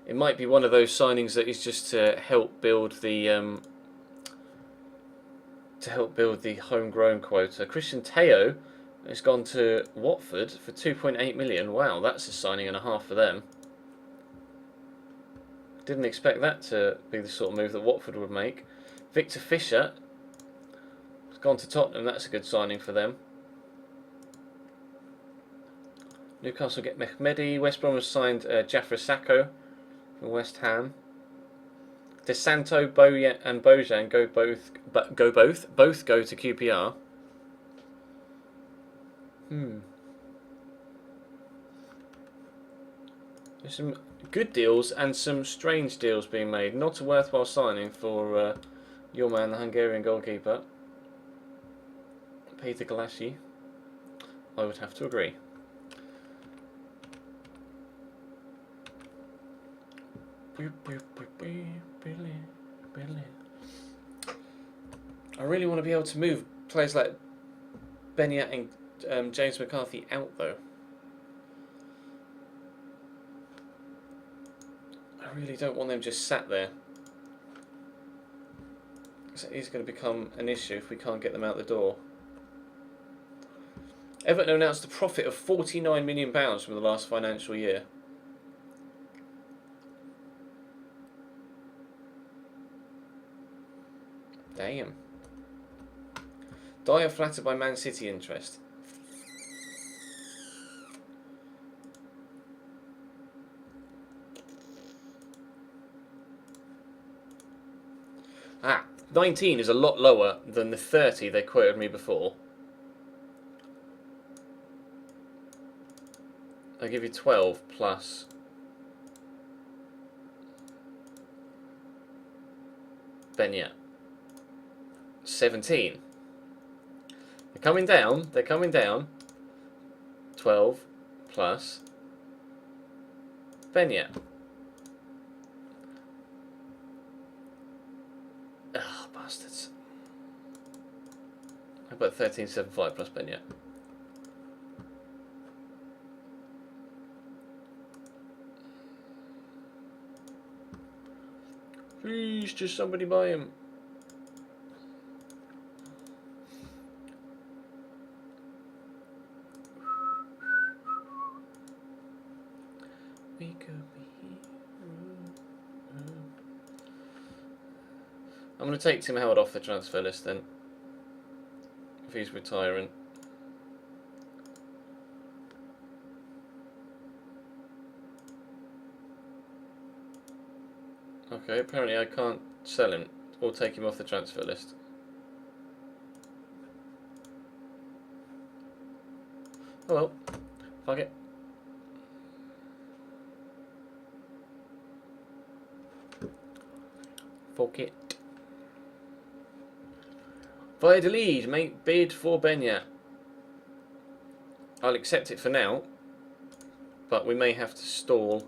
It might be one of those signings that is just to help build the homegrown quota. Christian Teo has gone to Watford for 2.8 million. Wow, that's a signing and a half for them. Didn't expect that to be the sort of move that Watford would make. Victor Fisher has gone to Tottenham. That's a good signing for them. Newcastle get Mehmedi. West Brom has signed Jafra Sakho from West Ham. DeSanto, Bojan and Bojan both go to QPR. There's some good deals and some strange deals being made. Not a worthwhile signing for your man, the Hungarian goalkeeper, Peter Galassi. I would have to agree. I really want to be able to move players like Benyat and James McCarthy out, though. I really don't want them just sat there. It is going to become an issue if we can't get them out the door. Everton announced a profit of £49 million from the last financial year. Damn. Dyer flattered by Man City interest. Ah, 19 is a lot lower than the 30 they quoted me before. I'll give you 12 plus Benyat. 17. They're coming down. They're coming down. 12 plus Benyat. Ah, bastards. How about 13.75 plus Benyat? Please, just somebody buy him. We could be I'm going to take Tim Howard off the transfer list then, if he's retiring. Okay, apparently I can't sell him or take him off the transfer list. Oh well, fuck it. Fuck it. Valladolid make bid for Benyat. I'll accept it for now, but we may have to stall.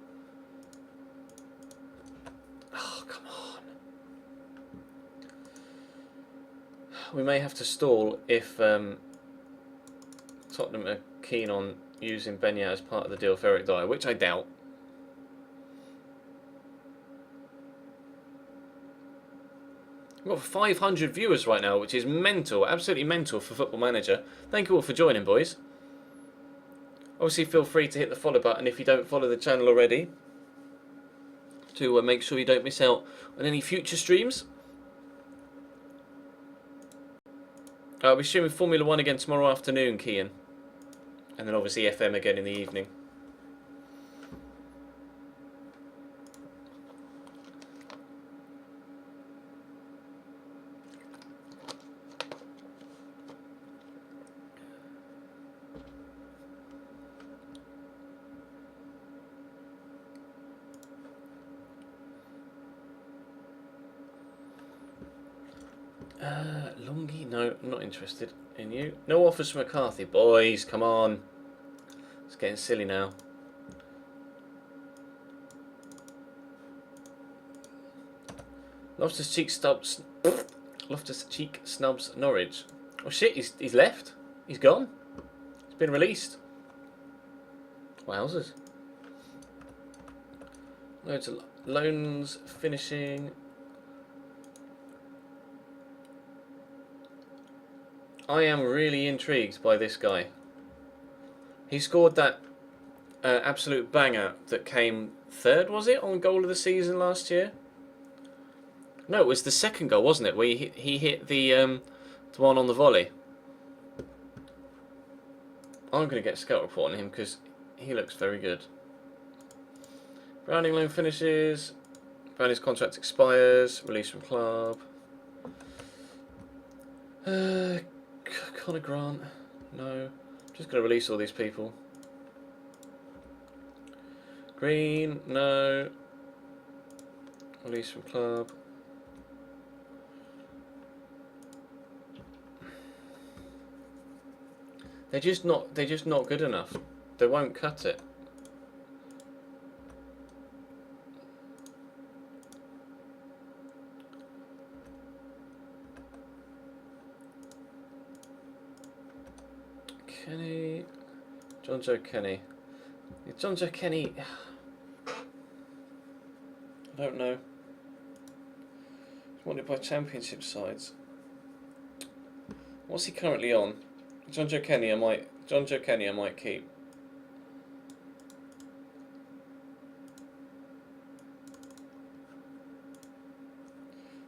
Oh, come on. We may have to stall if Tottenham are keen on using Benyat as part of the deal for Eric Dyer, which I doubt. We've got 500 viewers right now, which is mental, absolutely mental for Football Manager. Thank you all for joining, boys. Obviously, feel free to hit the follow button if you don't follow the channel already, to make sure you don't miss out on any future streams. We're streaming Formula 1 again tomorrow afternoon, Kian. And then obviously FM again in the evening. Longy? No, I'm not interested in you. No offers from McCarthy. Boys, come on. It's getting silly now. Loftus-Cheek snubs Norwich. Oh shit, he's left. He's gone. He's been released. Wowzers. Loads of loans finishing. I am really intrigued by this guy. He scored that absolute banger that came third, was it, on goal of the season last year? No, it was the second goal, wasn't it? Where he hit the one on the volley. I'm going to get a scout report on him because he looks very good. Browning loan finishes. Browning's contract expires. Release from club. Connor Grant. No. Just going to release all these people. Green. No. Release from club. They're just not good enough. They won't cut it. Kenny, John Joe Kenny. John Joe Kenny, I don't know. He's wanted by championship sides. What's he currently on? John Joe Kenny I might keep.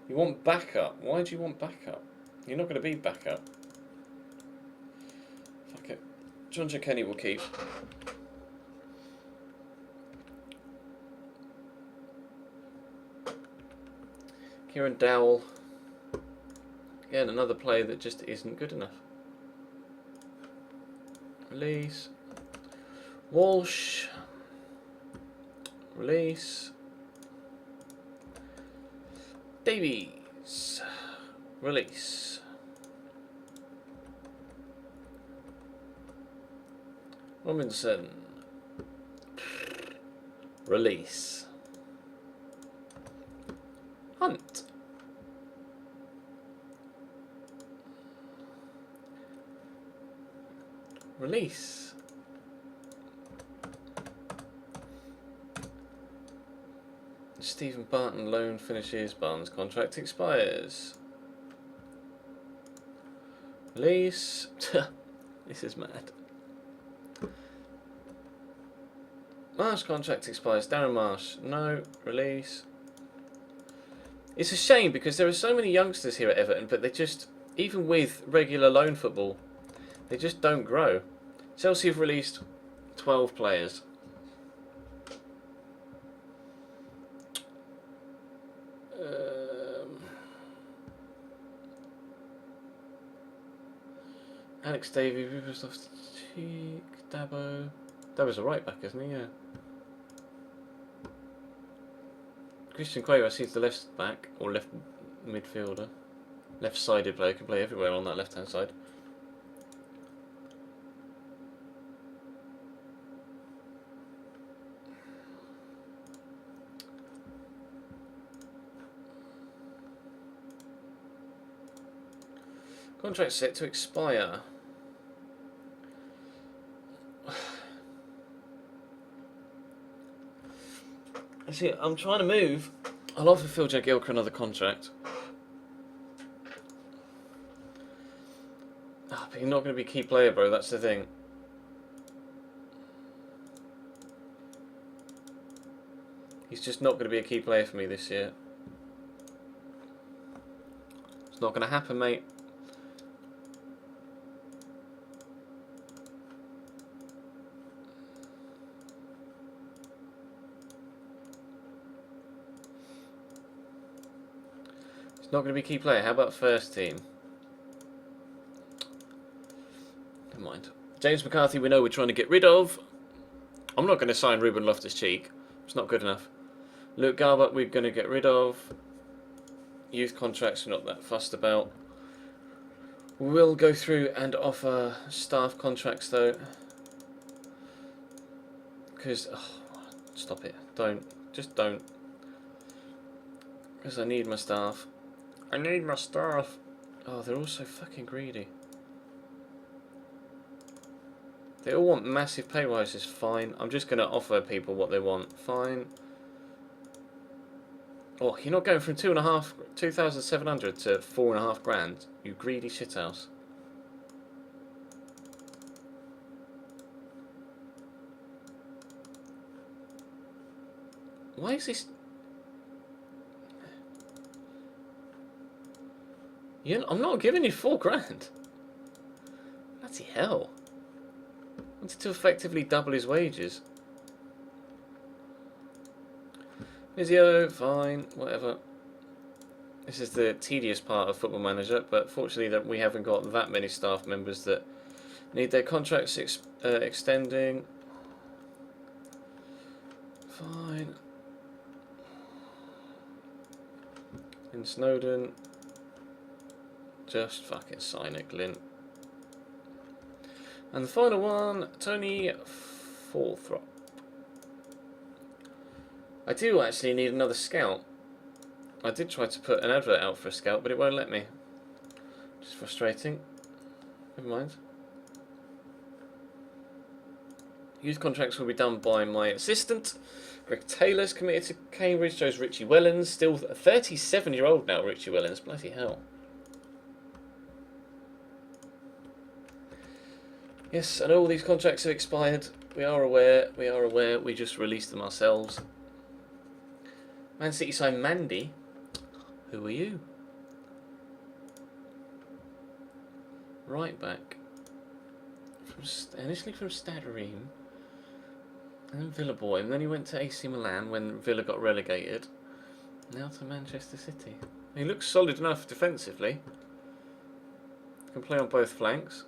You want backup? Why do you want backup? You're not going to be backup. Fuck it. John Joe Kenny will keep. Kieran Dowell. Again, another player that just isn't good enough. Release. Walsh. Release. Davies. Release. Robinson. Release. Hunt. Release. Stephen Barton loan finishes. Barton's contract expires. Release. This is mad. Marsh contract expires. Darren Marsh. No. Release. It's a shame because there are so many youngsters here at Everton, but they just, even with regular loan football, they just don't grow. Chelsea have released 12 players. Alex Davies, Rivers off the cheek, Dabo. Dabo's a right back, isn't he? Yeah. Christian Quaver, I see it's the left back, or left midfielder. Left-sided player, can play everywhere on that left-hand side. Contract set to expire. See, I'm trying to move. I'll offer Phil Jagielka another contract. Oh, but you're not going to be a key player, bro. That's the thing. He's just not going to be a key player for me this year. It's not going to happen, mate. It's not going to be a key player. How about first team? Never mind. James McCarthy, we know we're trying to get rid of. I'm not going to sign Ruben Loftus-Cheek. It's not good enough. Luke Garbutt, we're going to get rid of. Youth contracts, we're not that fussed about. We'll go through and offer staff contracts, though. Because, oh, stop it. Don't. Just don't. Because I need my staff. I need my staff. Oh, they're all so fucking greedy. They all want massive pay rises. Fine. I'm just going to offer people what they want. Fine. Oh, you're not going from 2,700 to 4.5 grand. You greedy shithouse. Why is this? I'm not giving you 4 grand. Bloody hell. I wanted to effectively double his wages. Physio, fine, whatever. This is the tedious part of Football Manager, but fortunately that we haven't got that many staff members that need their contracts extending. Fine. In Snowden, just fucking sign it, Glyn. And the final one, Tony Forthrop. I do actually need another scout. I did try to put an advert out for a scout, but it won't let me. Which is frustrating. Never mind. Youth contracts will be done by my assistant. Greg Taylor's committed to Cambridge. Shows Richie Wellens. Still a 37-year-old now, Richie Wellens. Bloody hell. Yes, and all these contracts have expired. We are aware. We are aware. We just released them ourselves. Man City signed Mandy. Who are you? Right back. Initially from Stade Reims. And then Villa boy. And then he went to AC Milan when Villa got relegated. Now to Manchester City. He looks solid enough defensively. Can play on both flanks.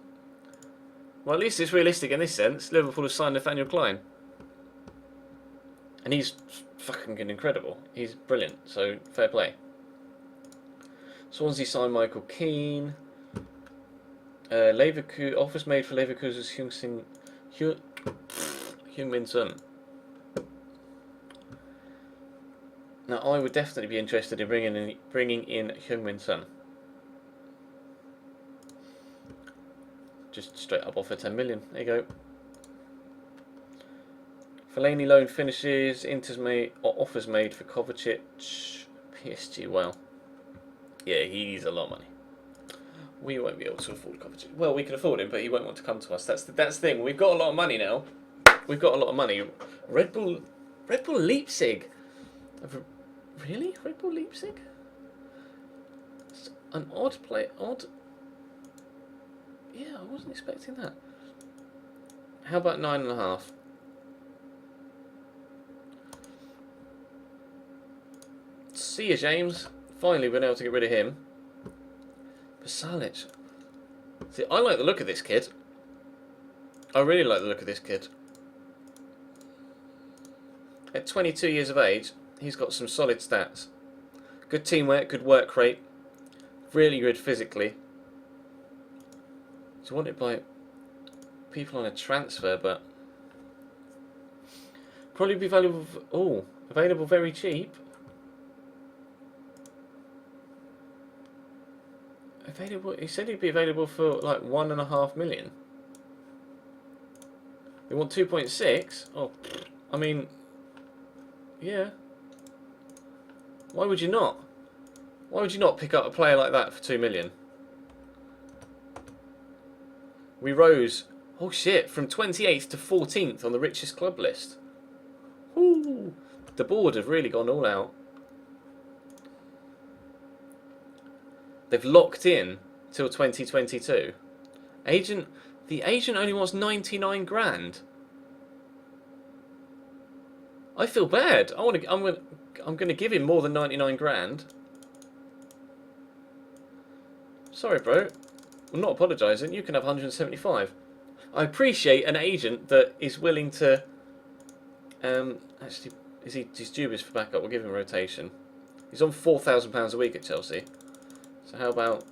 Well, at least it's realistic in this sense. Liverpool have signed Nathaniel Klein. And he's fucking incredible. He's brilliant, so fair play. Swansea signed Michael Keane. Offers made for Leverkusen's Heung-min Son. Now, I would definitely be interested in bringing in Heung-min Son. Just straight up offer 10 million. There you go. Fellaini loan finishes. Offers made for Kovacic. PSG. Well, yeah, he's a lot of money. We won't be able to afford Kovacic. Well, we can afford him, but he won't want to come to us. That's the thing. We've got a lot of money now. We've got a lot of money. Red Bull Leipzig. Really? Red Bull Leipzig? It's an odd play. Odd. Yeah, I wasn't expecting that. How about 9.5? See you, James. Finally been able to get rid of him. Basalic. See, I like the look of this kid. I really like the look of this kid. At 22 years of age, he's got some solid stats. Good teamwork, good work rate. Really good physically. He's wanted by people on a transfer, but probably be valuable. Available very cheap. Available. He said he'd be available for like 1.5 million. They want 2.6. Oh, I mean, yeah. Why would you not? Why would you not pick up a player like that for 2 million? We rose, oh shit, from 28th to 14th on the richest club list. Ooh, the board have really gone all out. They've locked in till 2022. The agent only wants 99 grand. I feel bad. I'm gonna give him more than 99 grand. Sorry, bro. I'm not apologising. You can have 175. I appreciate an agent that is willing to. Actually, he's dubious for backup. We'll give him a rotation. He's on £4,000 a week at Chelsea. So how about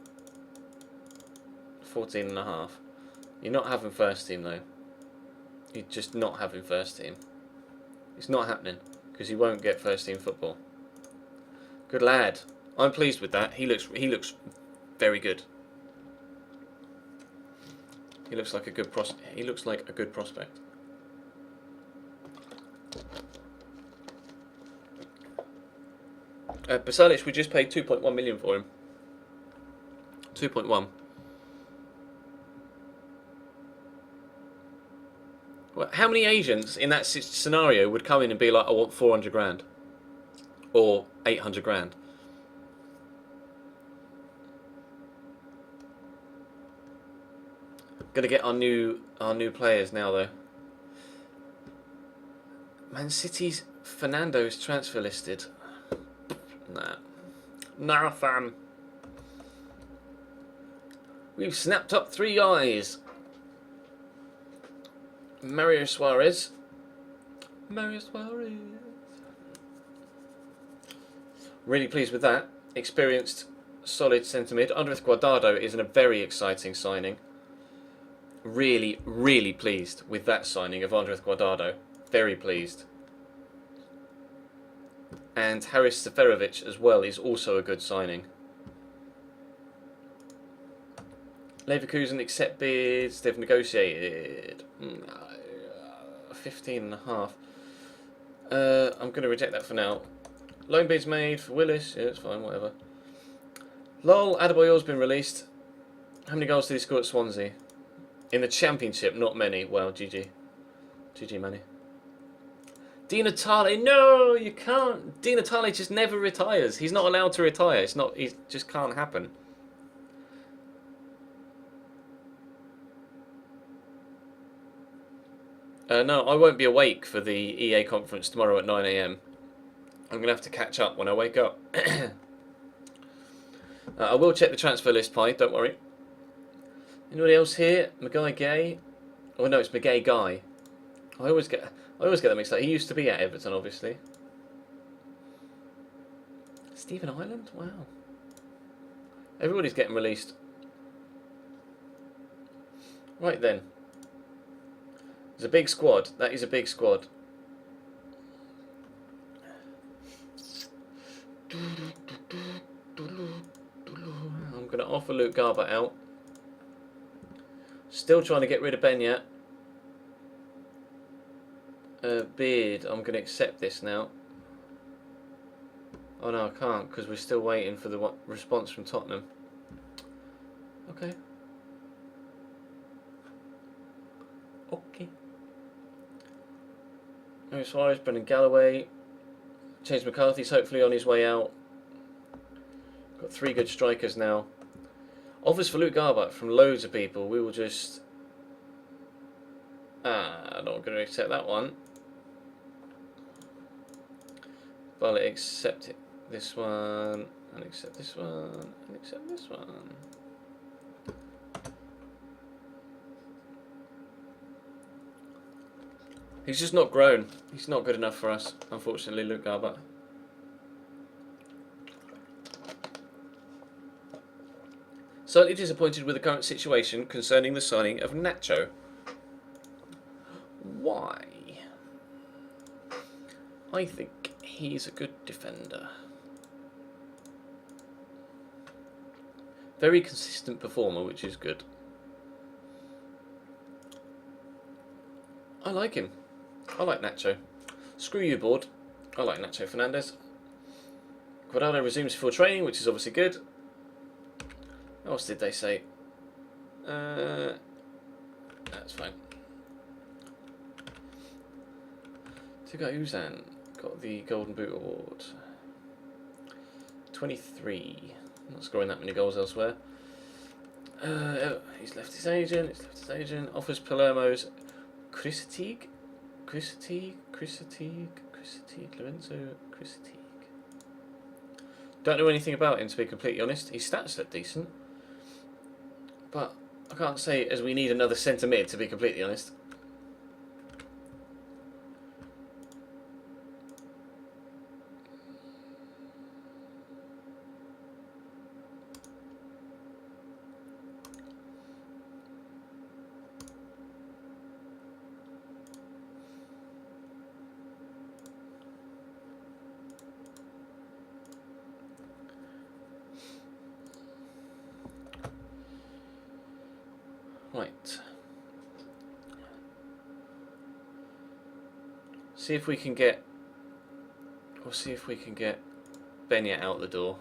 14.5? You're not having first team though. You're just not having first team. It's not happening because he won't get first team football. Good lad. I'm pleased with that. He looks very good. He looks like a good prospect. Basalic, we just paid 2.1 million for him. 2.1. Well, how many agents in that scenario would come in and be like, I want 400 grand or 800 grand? Gonna get our new players now though. Man City's Fernando's transfer listed. Nah fam. We've snapped up 3 guys. Mario Suarez. Really pleased with that. Experienced, solid centre mid. Andres Guardado is a very exciting signing. Really, really pleased with that signing of Andres Guardado. Very pleased. And Haris Seferovic as well is also a good signing. Leverkusen accept bids. They've negotiated 15.5. I'm going to reject that for now. Loan bids made for Willis. Yeah, it's fine, whatever. Lol, Adebayor's been released. How many goals did he score at Swansea? In the Championship, not many. Well, GG. GG, Manny. Di Natale, no, you can't. Di Natale just never retires. He's not allowed to retire. It just can't happen. No, I won't be awake for the EA conference tomorrow at 9 AM. I'm going to have to catch up when I wake up. I will check the transfer list, Pi, don't worry. Anybody else here? Magai Gay? Oh no, it's Magai Guy. I always get that mixed up. He used to be at Everton, obviously. Stephen Ireland? Wow. Everybody's getting released. Right then. It's a big squad. That is a big squad. I'm going to offer Luke Garbutt out. Still trying to get rid of Ben yet. Beard, I'm going to accept this now. Oh no, I can't because we're still waiting for the response from Tottenham. Okay. Okay. Harry Suarez, Brendan Galloway. James McCarthy's hopefully on his way out. Got 3 good strikers now. Offers for Luke Garbutt from loads of people. We will just... I'm not going to accept that one. But I'll accept it. This one. And accept this one. And accept this one. He's just not grown. He's not good enough for us, unfortunately, Luke Garbutt. Slightly disappointed with the current situation concerning the signing of Nacho. Why? I think he's a good defender. Very consistent performer, which is good. I like him. I like Nacho. Screw you, board. I like Nacho Fernandez. Guardado resumes full training, which is obviously good. What else did they say? That's fine. Tuga Uzan got the Golden Boot Award. 23. Not scoring that many goals elsewhere. He's left his agent. Offers Palermo's Lorenzo Chrysatig. Don't know anything about him, to be completely honest. His stats look decent, but I can't say as we need another centre mid, to be completely honest. Right. See if we can get. We'll see if we can get Benya out the door.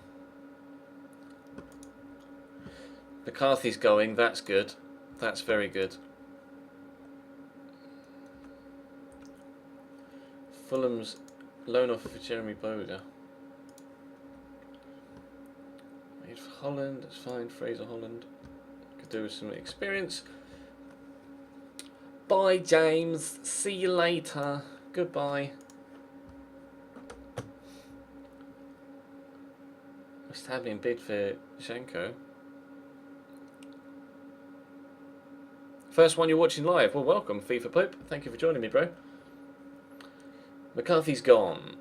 McCarthy's going. That's good. That's very good. Fulham's loan offer for Jeremy Boda. Made for Holland. That's fine. Fraser Holland. Could do with some experience. Bye, James. See you later. Goodbye. West Ham bid for Shenko. First one you're watching live. Well, welcome, FIFA Pope. Thank you for joining me, bro. McCarthy's gone.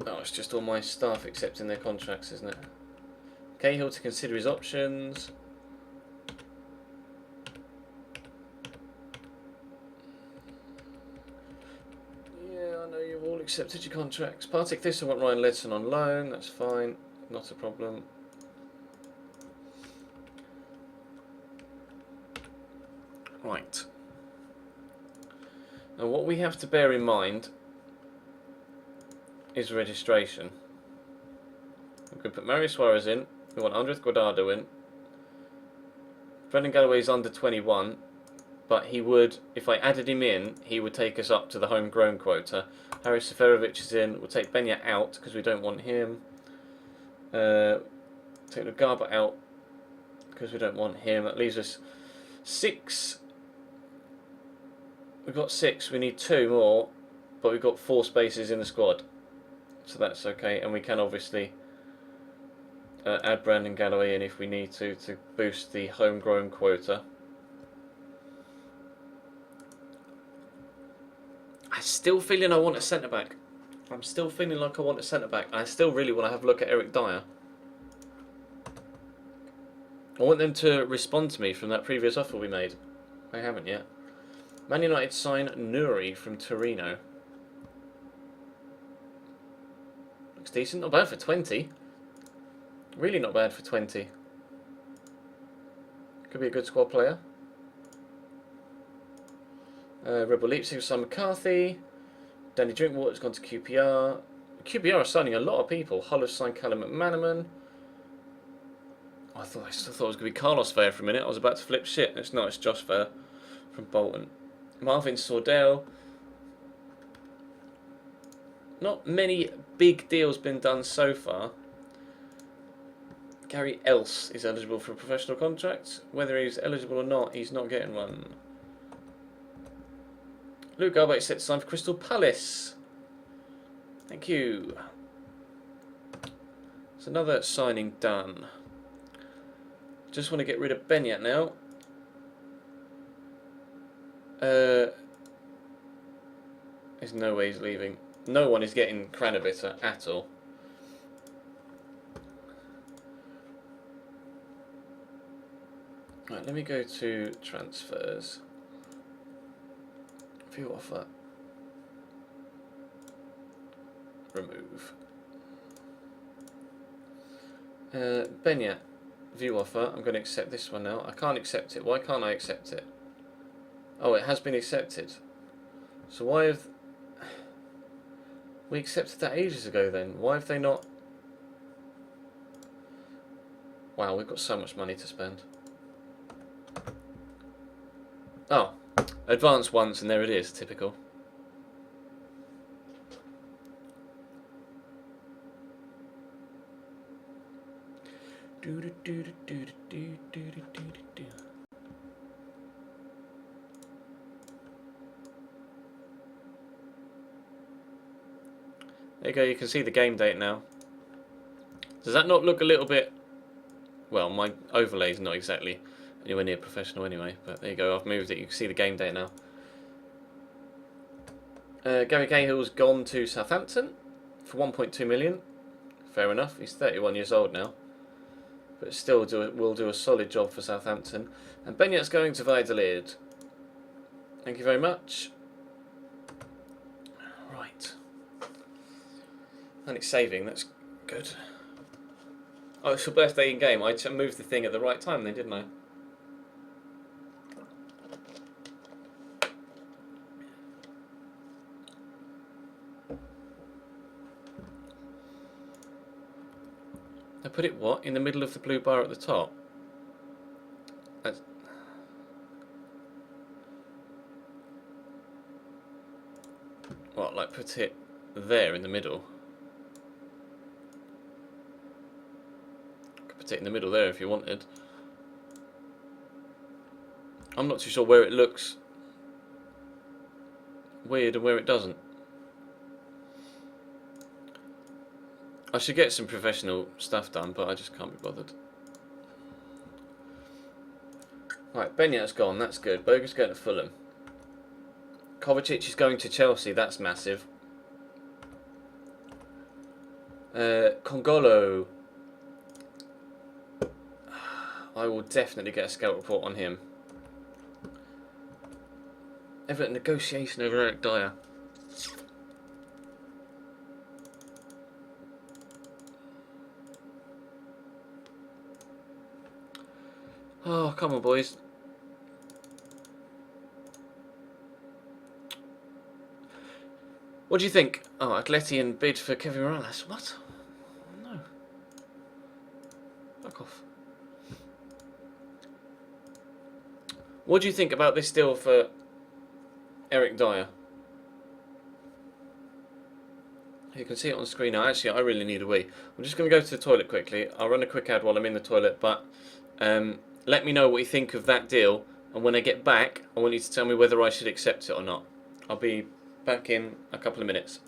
Oh, it's just all my staff accepting their contracts, isn't it? Cahill to consider his options. Yeah, I know you've all accepted your contracts. Partick Thistle want Ryan Ledson on loan. That's fine. Not a problem. Right. Now what we have to bear in mind is registration. We could put Mario Suarez in. We want Andres Guardado in. Brendan Galloway's under 21, but he would, if I added him in, he would take us up to the homegrown quota. Haris Seferovic is in. We'll take Benya out because we don't want him. Take Nagaba out because we don't want him. That leaves us 6. We've got 6. We need 2 more, but we've got 4 spaces in the squad, so that's okay. And we can obviously add Brandon Galloway in if we need to boost the homegrown quota. I'm still feeling I want a centre back. I'm still feeling like I want a centre back. I still really want to have a look at Eric Dyer. I want them to respond to me from that previous offer we made. They haven't yet. Man United sign Nuri from Torino. Looks decent. Not bad for 20. Really not bad for 20. Could be a good squad player. Rebel Leipzig signed McCarthy. Danny Drinkwater's gone to QPR. QPR are signing a lot of people. Hull have signed Callum McManaman. I still thought it was going to be Carlos Fair for a minute. I was about to flip shit. It's not. It's Josh Fair from Bolton. Marvin Sordell. Not many big deals been done so far. Gary Else is eligible for a professional contract. Whether he's eligible or not, he's not getting one. Luke Garbutt set to sign for Crystal Palace. Thank you. There's another signing done. Just want to get rid of Benyat now. There's no way he's leaving. No one is getting Kranovita at all. Right, let me go to transfers. View offer. Remove. Benyat. View offer. I'm going to accept this one now. I can't accept it. Why can't I accept it? Oh, it has been accepted. So why have... We accepted that ages ago then. Why have they not... Wow, we've got so much money to spend. Oh, advance once and there it is, typical. There you go, you can see the game date now. Does that not look a little bit... Well, my overlay's not exactly anywhere near professional anyway, but there you go, I've moved it, you can see the game date now. Gary Cahill's gone to Southampton for 1.2 million. Fair enough, he's 31 years old now. But still will do a solid job for Southampton. And Benyat's going to Valladolid. Thank you very much. Right. And it's saving, that's good. Oh, it's your birthday in game. I moved the thing at the right time then, didn't I? I put it what? In the middle of the blue bar at the top? That's... What, like put it there in the middle? Could put it in the middle there if you wanted. I'm not too sure where it looks weird and where it doesn't. I should get some professional stuff done, but I just can't be bothered. Right, Benyat's gone, that's good. Boga's going to Fulham. Kovacic is going to Chelsea, that's massive. Congolo. I will definitely get a scout report on him. Everton negotiation over Eric Dyer. Oh, come on, boys. What do you think? Oh, Atletian bid for Kevin Morales. What? Oh, no. Fuck off. What do you think about this deal for Eric Dyer? You can see it on screen now. Actually, I really need a wee. I'm just going to go to the toilet quickly. I'll run a quick ad while I'm in the toilet, but let me know what you think of that deal, and when I get back, I want you to tell me whether I should accept it or not. I'll be back in a couple of minutes.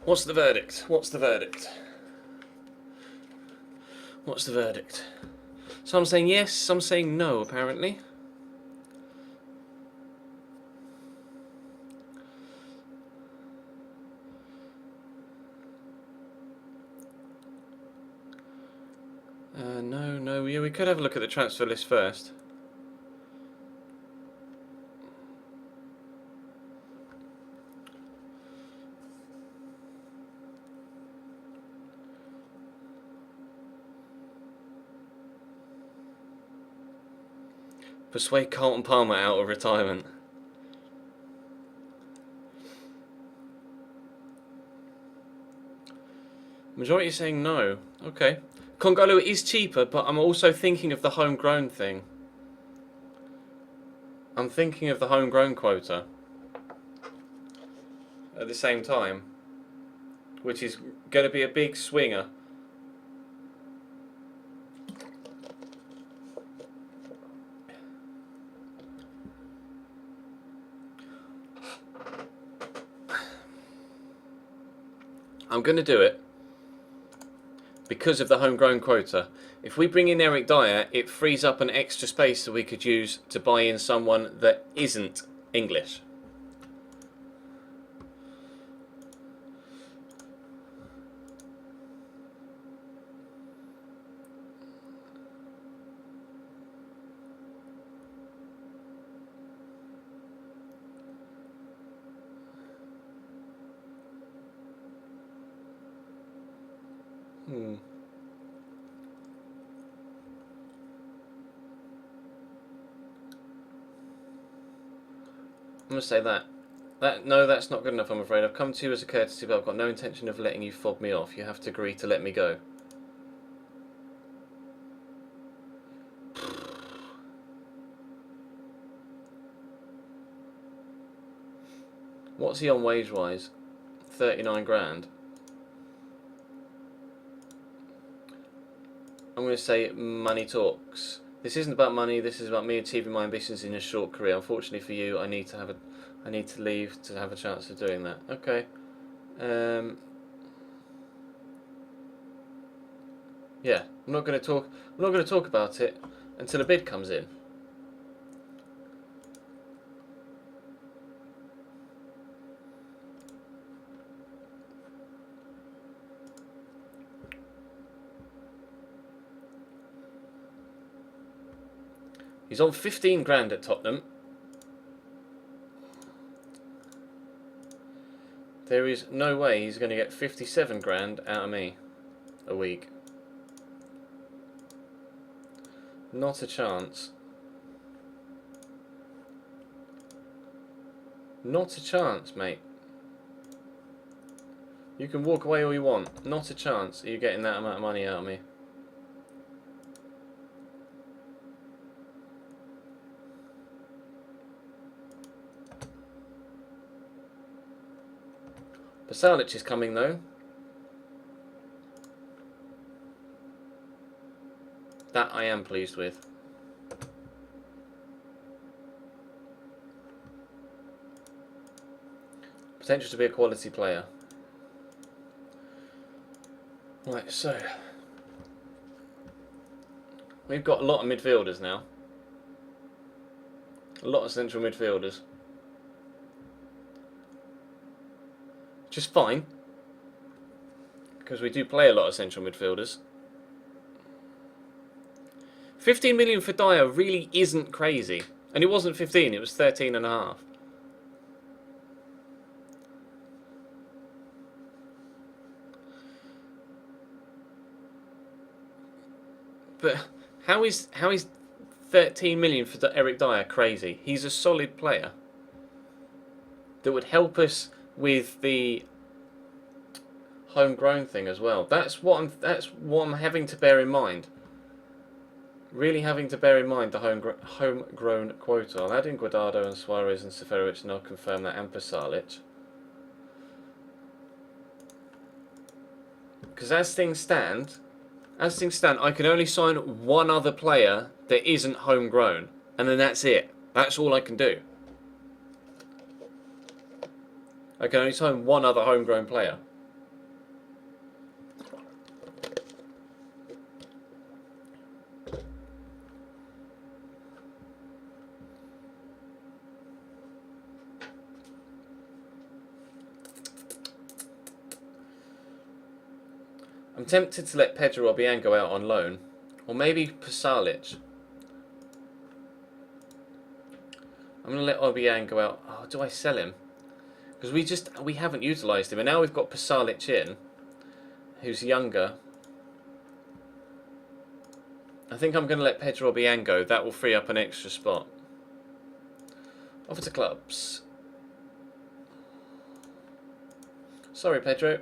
What's the verdict? What's the verdict? What's the verdict? Some saying yes, some saying no, apparently. No, yeah, we could have a look at the transfer list first. Persuade Carlton Palmer out of retirement. Majority saying no. Okay. Congolo is cheaper, but I'm also thinking of the homegrown thing. I'm thinking of the homegrown quota at the same time, which is going to be a big swinger. I'm going to do it because of the homegrown quota. If we bring in Eric Dyer, it frees up an extra space that we could use to buy in someone that isn't English. I'm going to say that. No, that's not good enough, I'm afraid. I've come to you as a courtesy, but I've got no intention of letting you fob me off. You have to agree to let me go. What's he on wage-wise? 39 grand. I'm going to say money talks. This isn't about money. This is about me achieving my ambitions in a short career. Unfortunately for you, I need to leave to have a chance of doing that. Okay. Yeah, I'm not going to talk about it until a bid comes in. He's on 15 grand at Tottenham. There is no way he's going to get 57 grand out of me a week. Not a chance. Not a chance, mate. You can walk away all you want. Not a chance are you getting that amount of money out of me. Pasalic is coming though. That I am pleased with. Potential to be a quality player. Right, so we've got a lot of midfielders now. A lot of central midfielders. Which is fine, because we do play a lot of central midfielders. 15 million for Dyer really isn't crazy. And it wasn't 15, it was 13.5. But how is 13 million for Eric Dyer crazy? He's a solid player that would help us with the homegrown thing as well. That's what I'm having to bear in mind. Really having to bear in mind the homegrown quota. I'll add in Guardado and Suarez and Seferovic, and I'll confirm that, and Pasalic. Because as things stand, I can only sign one other player that isn't homegrown, and then that's it. That's all I can do. I can only sign one other homegrown player. I'm tempted to let Pedro Obiang go out on loan. Or maybe Pasalic. I'm going to let Obiang go out. Oh, do I sell him? Because we haven't utilised him. And now we've got Pasalic in, who's younger. I think I'm going to let Pedro Obiang go. That will free up an extra spot. Offer to clubs. Sorry, Pedro.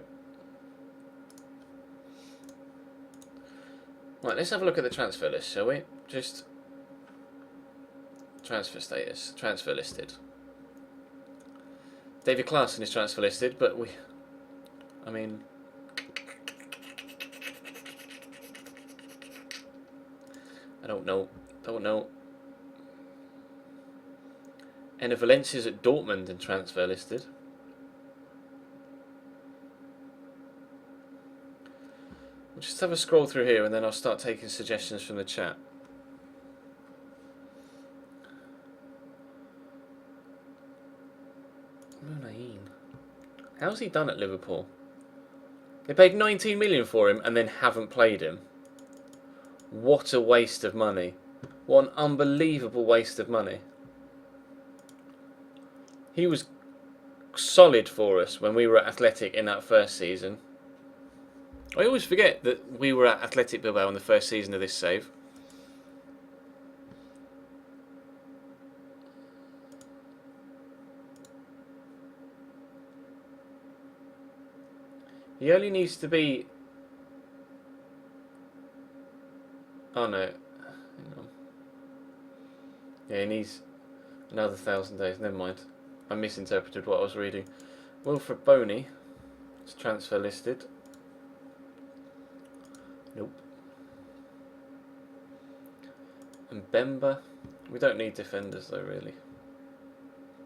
Right, let's have a look at the transfer list, shall we? Just transfer status, transfer listed. David Klaassen is transfer listed, but I mean, I don't know. Enner Valencia's at Dortmund and transfer listed. We'll just have a scroll through here and then I'll start taking suggestions from the chat. Munain. How's he done at Liverpool? They paid 19 million for him and then haven't played him. What a waste of money. What an unbelievable waste of money. He was solid for us when we were at Athletic in that first season. I always forget that we were at Athletic Bilbao in the first season of this save. He only needs to be... Oh no. Hang on. Yeah, he needs another 1,000 days. Never mind. I misinterpreted what I was reading. Wilfred Boney is transfer listed. Nope. And Bemba. We don't need defenders though, really.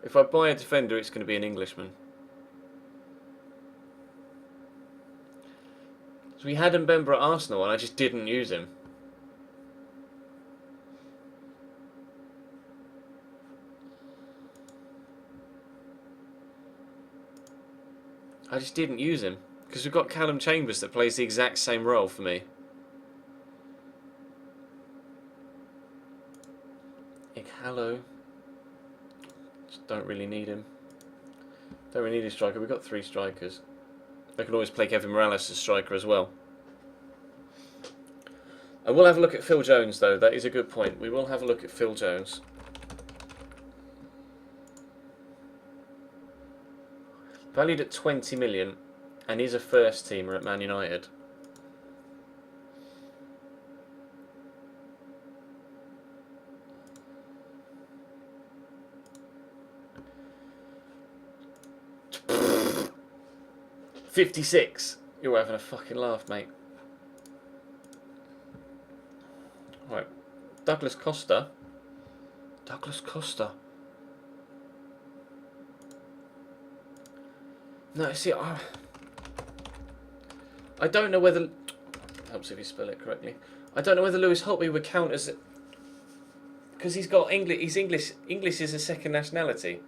If I buy a defender, it's going to be an Englishman. So we had Mbemba at Arsenal and I just didn't use him. I just didn't use him because we've got Callum Chambers that plays the exact same role for me. Hello. Just don't really need him. Don't really need a striker. We've got 3 strikers. I can always play Kevin Morales as striker as well. I will have a look at Phil Jones though. That is a good point. We will have a look at Phil Jones. Valued at 20 million and is a first teamer at Man United. $56. You're having a fucking laugh, mate. Right. Douglas Costa. Douglas Costa. No, see, I don't know whether... Helps if you spell it correctly. I don't know whether Lewis Holtby would count as... Because he's got English... He's English. English is a second nationality.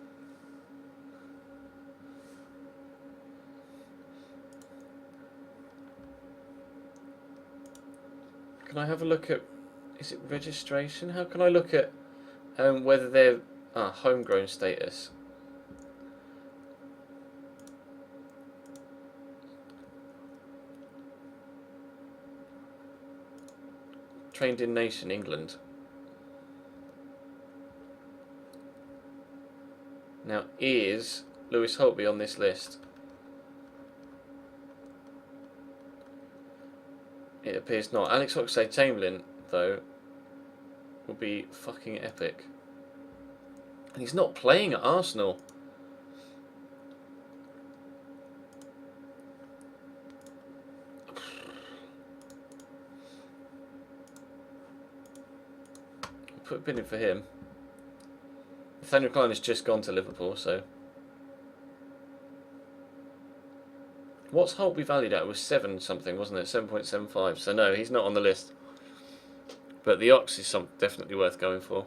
Can I have a look at... Is it registration? How can I look at whether they're... homegrown status. Trained in nation, England. Now, is Lewis Holtby on this list? It appears not. Alex Oxlade-Chamberlain, though, will be fucking epic. And he's not playing at Arsenal. I'll put a bid in for him. Nathaniel Klein has just gone to Liverpool, so... What's Holtby valued at? It was 7 something, wasn't it? 7.75. So no, he's not on the list. But the Ox is definitely worth going for.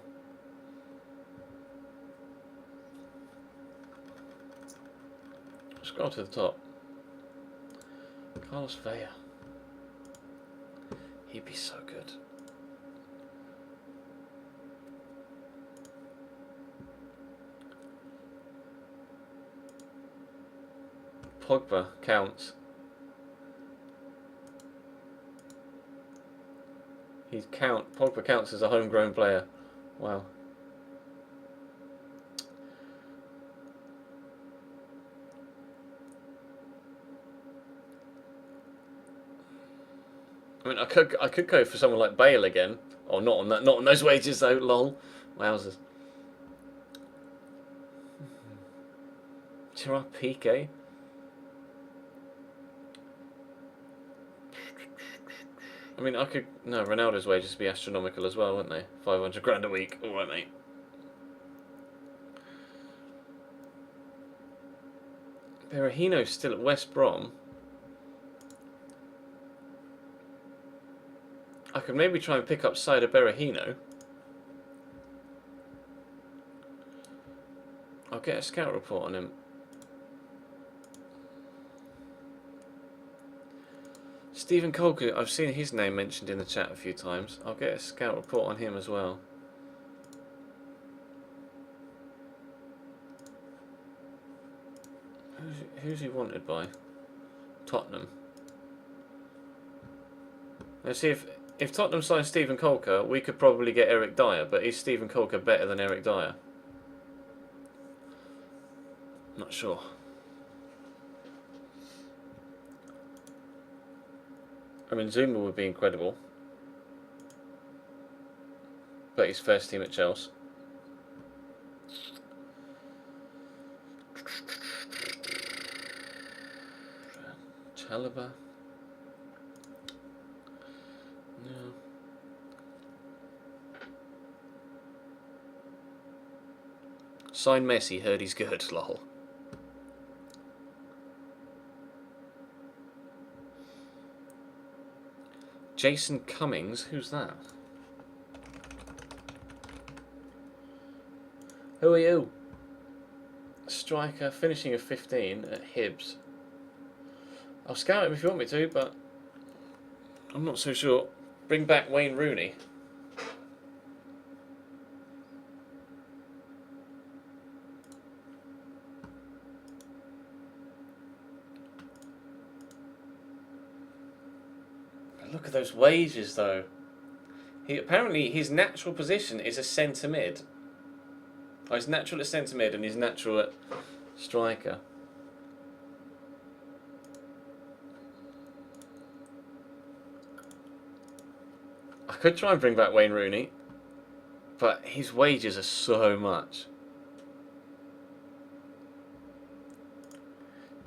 Scroll to the top. Carlos Vela. He'd be so good. Pogba counts. Pogba counts as a homegrown player. Wow. I mean, I could go for someone like Bale again. Or not on those wages though. Lol. Wowzers. Gerard Piqué. I mean, no, Ronaldo's wages would be astronomical as well, wouldn't they? 500 grand a week. All right, mate. Berahino's still at West Brom. I could maybe try and pick up Cider Berahino. I'll get a scout report on him. Stephen Colker, I've seen his name mentioned in the chat a few times. I'll get a scout report on him as well. Who's he wanted by? Tottenham. Let's see if Tottenham signs Stephen Colker, we could probably get Eric Dyer, but is Stephen Colker better than Eric Dyer? Not sure. I mean, Zuma would be incredible, but he's first team at Chelsea. Chalobah. No. Sign Messi, heard he's good, lol. Jason Cummings, who's that? Who are you? Striker, finishing a 15 at Hibs. I'll scout him if you want me to, but I'm not so sure. Bring back Wayne Rooney. Look at those wages, though. Apparently his natural position is a centre mid. Oh, he's natural at centre mid and he's natural at striker. I could try and bring back Wayne Rooney, but his wages are so much.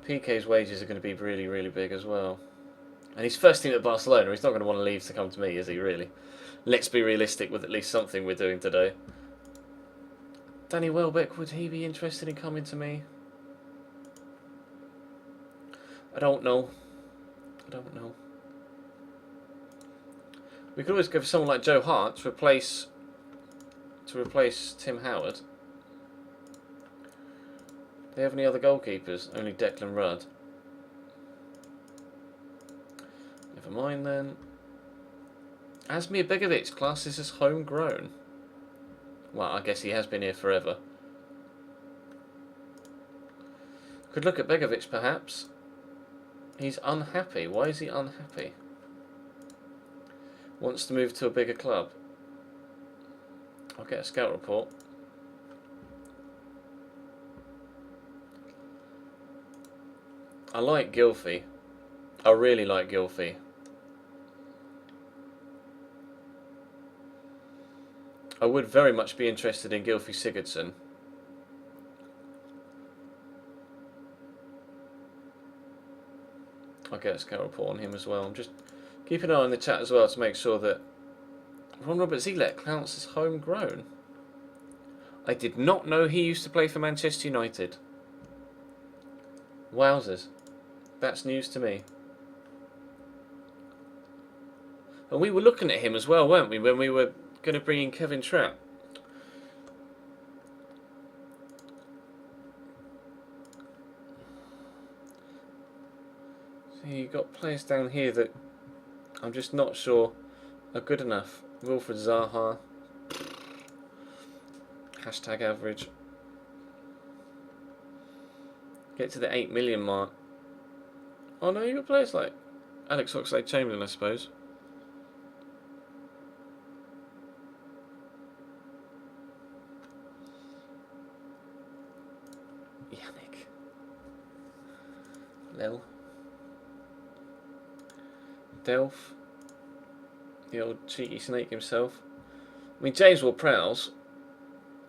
PK's wages are going to be really, really big as well. And he's first team at Barcelona. He's not going to want to leave to come to me, is he, really? Let's be realistic with at least something we're doing today. Danny Welbeck, would he be interested in coming to me? I don't know. I don't know. We could always go for someone like Joe Hart to replace Tim Howard. Do they have any other goalkeepers? Only Declan Rudd. Never mind then. Asmir Begovic classes as homegrown. Well, I guess he has been here forever. Could look at Begovic perhaps. He's unhappy. Why is he unhappy? Wants to move to a bigger club. I'll get a scout report. I like Gylfi. I really like Gylfi. I would very much be interested in Gylfi Sigurdsson. I'll get a scout report on him as well. I'm just keeping an eye on the chat as well to make sure that Ron Robert Zielek counts as homegrown. I did not know he used to play for Manchester United. Wowzers. That's news to me. And we were looking at him as well, weren't we, when we were going to bring in Kevin Trapp. So you've got players down here that I'm just not sure are good enough. Wilfred Zaha. Hashtag average. Get to the 8 million mark. Oh no, you got players like Alex Oxlade-Chamberlain, I suppose. Yannick. Lil. Delph. The old cheeky snake himself. I mean, James Ward-Prowse,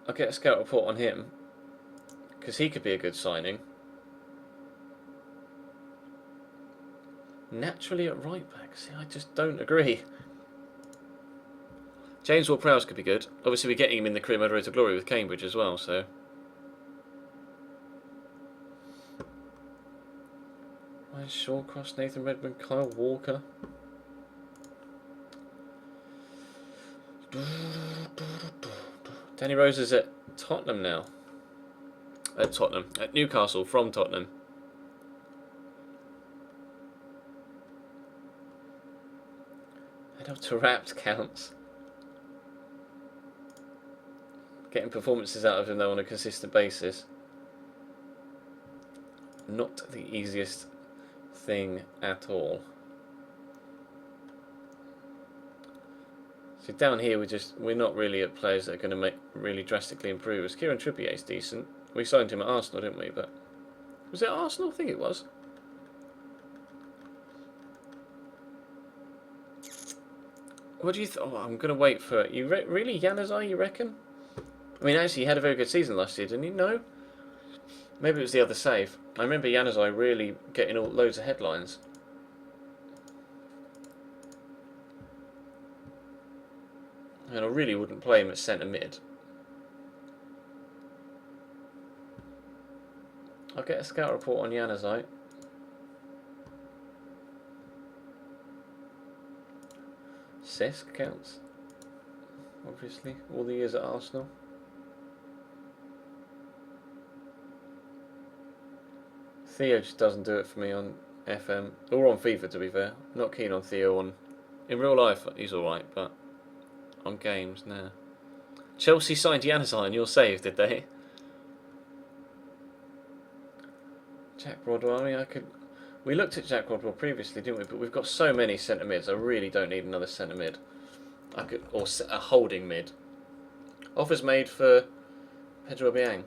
I'll get a scout report on him, because he could be a good signing. Naturally at right back. See, I just don't agree. James Ward-Prowse could be good. Obviously, we're getting him in the career mode road to glory with Cambridge as well, so. Ryan Shawcross, Nathan Redmond, Kyle Walker. Danny Rose is at Tottenham now. At Newcastle from Tottenham. Head up to Rapt counts. Getting performances out of him though on a consistent basis. Not the easiest thing at all. So down here we're not really at players that are going to really drastically improve us. Kieran Trippier's decent. We signed him at Arsenal, didn't we? But was it Arsenal? I think it was. What do you think? Oh, I'm going to wait for it. Really, Januzaj, you reckon? I mean, actually, he had a very good season last year, didn't he? No? Maybe it was the other save. I remember Januzaj really getting loads of headlines. And I really wouldn't play him at centre mid. I'll get a scout report on Januzaj. Cesc counts. Obviously, all the years at Arsenal. Theo just doesn't do it for me on FM or on FIFA, to be fair. Not keen on Theo in real life. He's all right, but on games, nah. Chelsea signed Januzaj and you're saved, did they? Jack Rodwell. I mean, we looked at Jack Rodwell previously, didn't we? But we've got so many centre mids. I really don't need another centre mid. Or a holding mid. Offers made for Pedro Biang.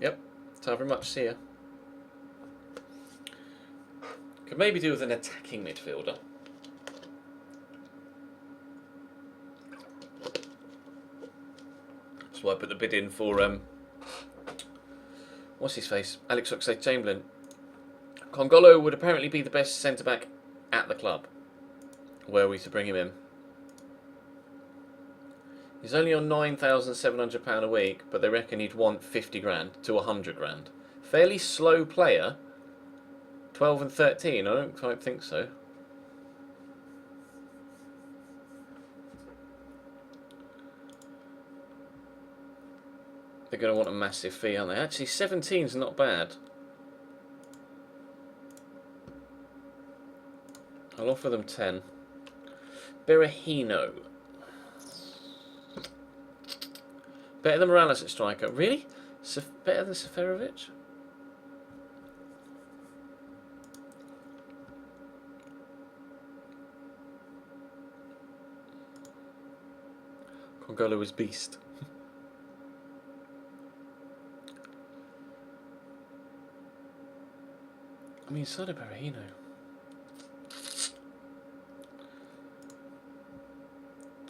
Yep. Time very much. See ya. Could maybe do with an attacking midfielder. That's why I put the bid in for what's his face? Alex Oxlade-Chamberlain. Congolo would apparently be the best centre back at the club. Were we to bring him in? He's only on £9,700 a week, but they reckon he'd want 50 grand to 100 grand. Fairly slow player. 12 and 13, I don't quite think so. They're going to want a massive fee, aren't they? Actually, 17's not bad. I'll offer them 10. Berahino. Better than Morales at striker. Really? Better than Seferovic? Congolo is beast. I mean, so did Berahino.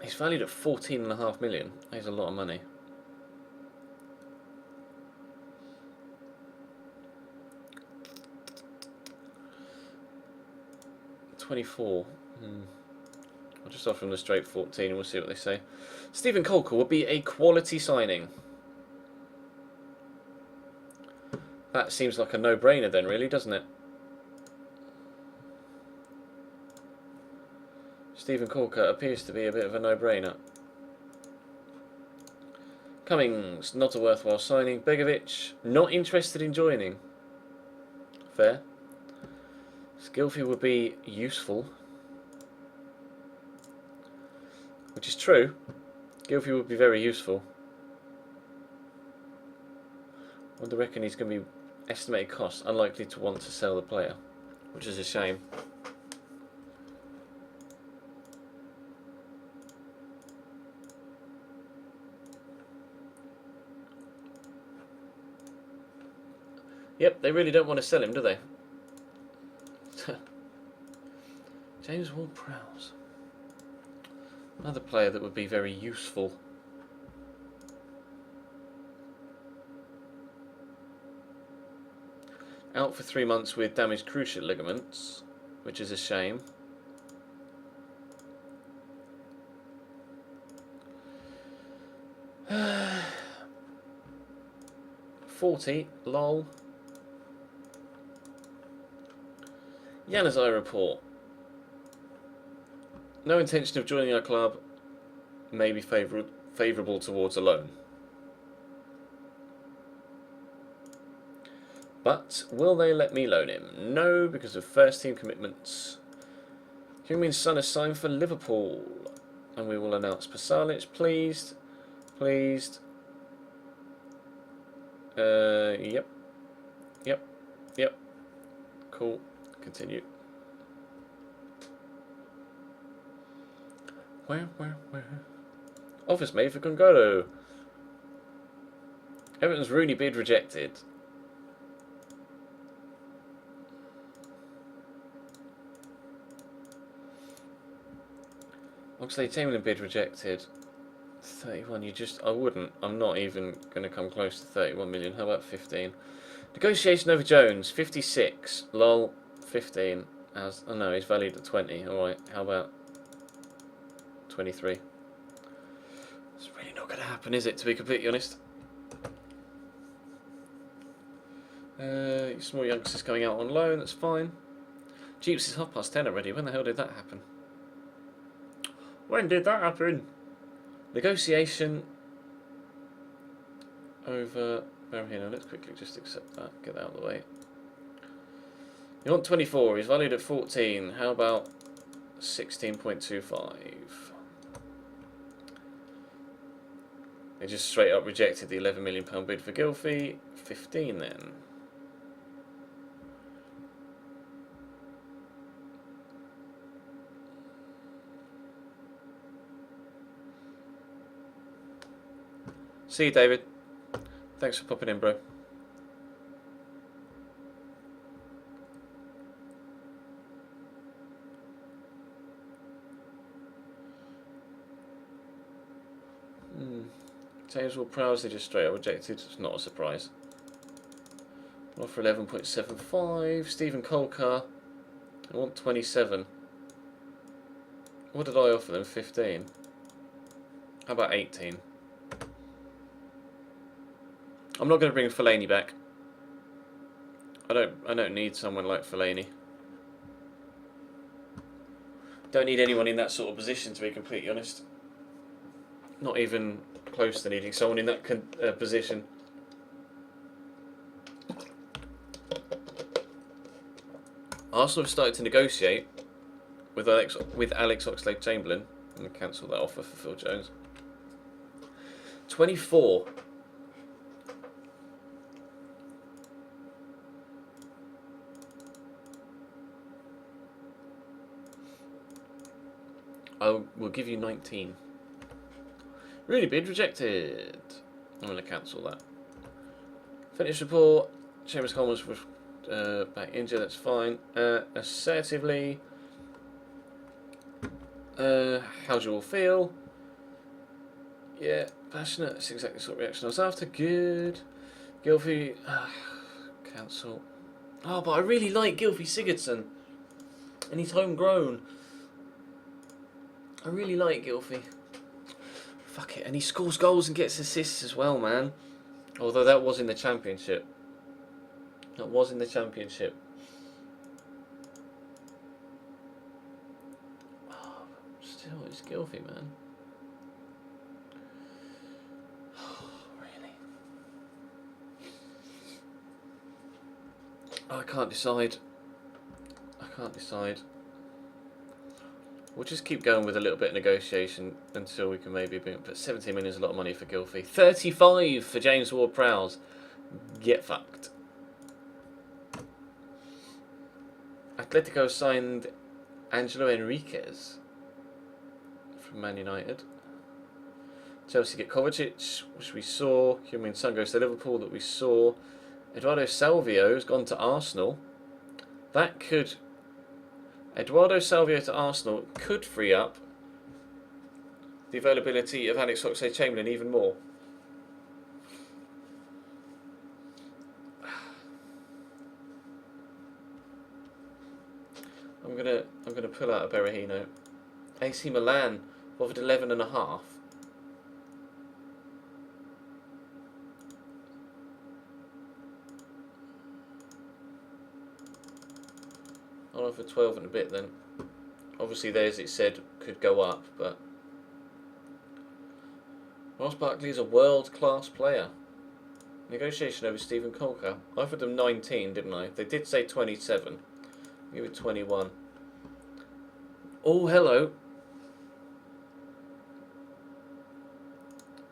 He's valued at 14.5 million. That is a lot of money. $24. I'll just offer him the straight 14 and we'll see what they say. Stephen Colker would be a quality signing. That seems like a no-brainer then, really, doesn't it? Stephen Colker appears to be a bit of a no-brainer. Cummings, not a worthwhile signing. Begovic, not interested in joining. Fair. Skilfie would be useful. which is true. Gylfi would be very useful. What do I reckon he's going to be estimated cost? Unlikely to want to sell the player, which is a shame. Yep, they really don't want to sell him, do they? James Ward-Prowse. Another player that would be very useful. Out for 3 months with damaged cruciate ligaments, which is a shame. $40, lol. Januzaj report. No intention of joining our club. May be favourable towards a loan. But will they let me loan him? No, because of first team commitments. Heung-min Son is signed for Liverpool. And we will announce Pasalic. Pleased. Pleased. Yep. Yep. Yep. Cool. Continue. Where? Office made for Congolo. Everton's Rooney bid rejected. Oxlade-Chamberlain bid rejected. 31, I'm not even going to come close to 31 million. How about 15? Negotiation over Jones, 56. Lol, 15. Oh no, he's valued at 20. Alright, how about 23? It's really not going to happen, is it, to be completely honest? Small youngsters coming out on loan, that's fine. Jeeps is 10:30 already. When the hell did that happen? When did that happen? Negotiation over... Here, now let's quickly just accept that. Get that out of the way. You want 24. He's valued at 14. How about 16.25? They just straight up rejected the £11 million bid for Gylfi. 15 then. See you, David. Thanks for popping in, bro. James Ward-Prowse, they just straight up rejected. It's not a surprise. Offer 11.75. Stephen Colcar. I want 27. What did I offer them? 15. How about 18? I'm not going to bring Fellaini back. I don't need someone like Fellaini. Don't need anyone in that sort of position, to be completely honest. Not even close to needing someone in that position. Arsenal have started to negotiate with Alex Oxlade-Chamberlain. I'm going to cancel that offer for Phil Jones. 24. We'll give you 19. Really bid rejected. I'm going to cancel that. Finish report. Chambers Coleman was back injured. That's fine. Assertively. How do you all feel? Yeah, passionate. That's exactly the sort of reaction I was after. Good. Gylfi. Cancel. Oh, but I really like Gylfi Sigurdsson. And he's homegrown. I really like Gylfi. Fuck it. And he scores goals and gets assists as well, man. Although that was in the Championship. That was in the Championship. Oh, still, it's Gylfi, man. Oh, really? Oh, I can't decide. I can't decide. We'll just keep going with a little bit of negotiation until we can maybe bring it. But 17 million is a lot of money for Gylfi. 35 for James Ward-Prowse. Get fucked. Atletico signed Angelo Enriquez from Man United. Chelsea get Kovacic, which we saw. Heung-min Son goes to Liverpool, that we saw. Eduardo Salvio has gone to Arsenal. That could... Eduardo Salvio to Arsenal could free up the availability of Alex Oxlade-Chamberlain even more. I'm gonna pull out a Berahino. AC Milan offered 11.5. I'll offer 12 and a bit then. Obviously, theirs it said could go up, but Ross Barkley is a world-class player. Negotiation over Stephen Colker. I offered them 19, didn't I? They did say 27. Give it 21. Oh, hello.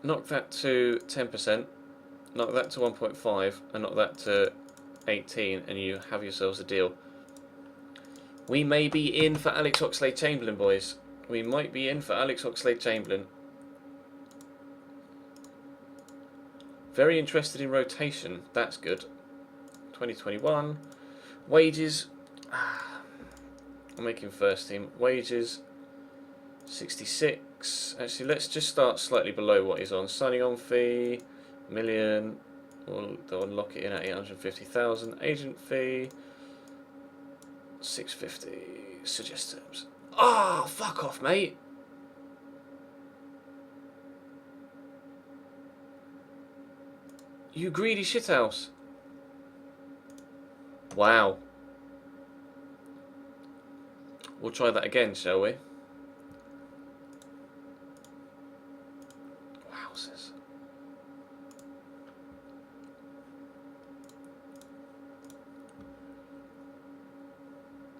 Knock that to 10%. Knock that to 1.5, and knock that to 18, and you have yourselves a deal. We may be in for Alex Oxlade-Chamberlain, boys. We might be in for Alex Oxlade-Chamberlain. Very interested in rotation. That's good. 2021. Wages. I'm making first team. Wages. 66. Actually, let's just start slightly below what he's on. Signing on fee. Million. They'll unlock it in at 850,000. Agent fee. 650. Suggest terms. Oh, fuck off, mate. You greedy shithouse. Wow. We'll try that again, shall we? Wowzers.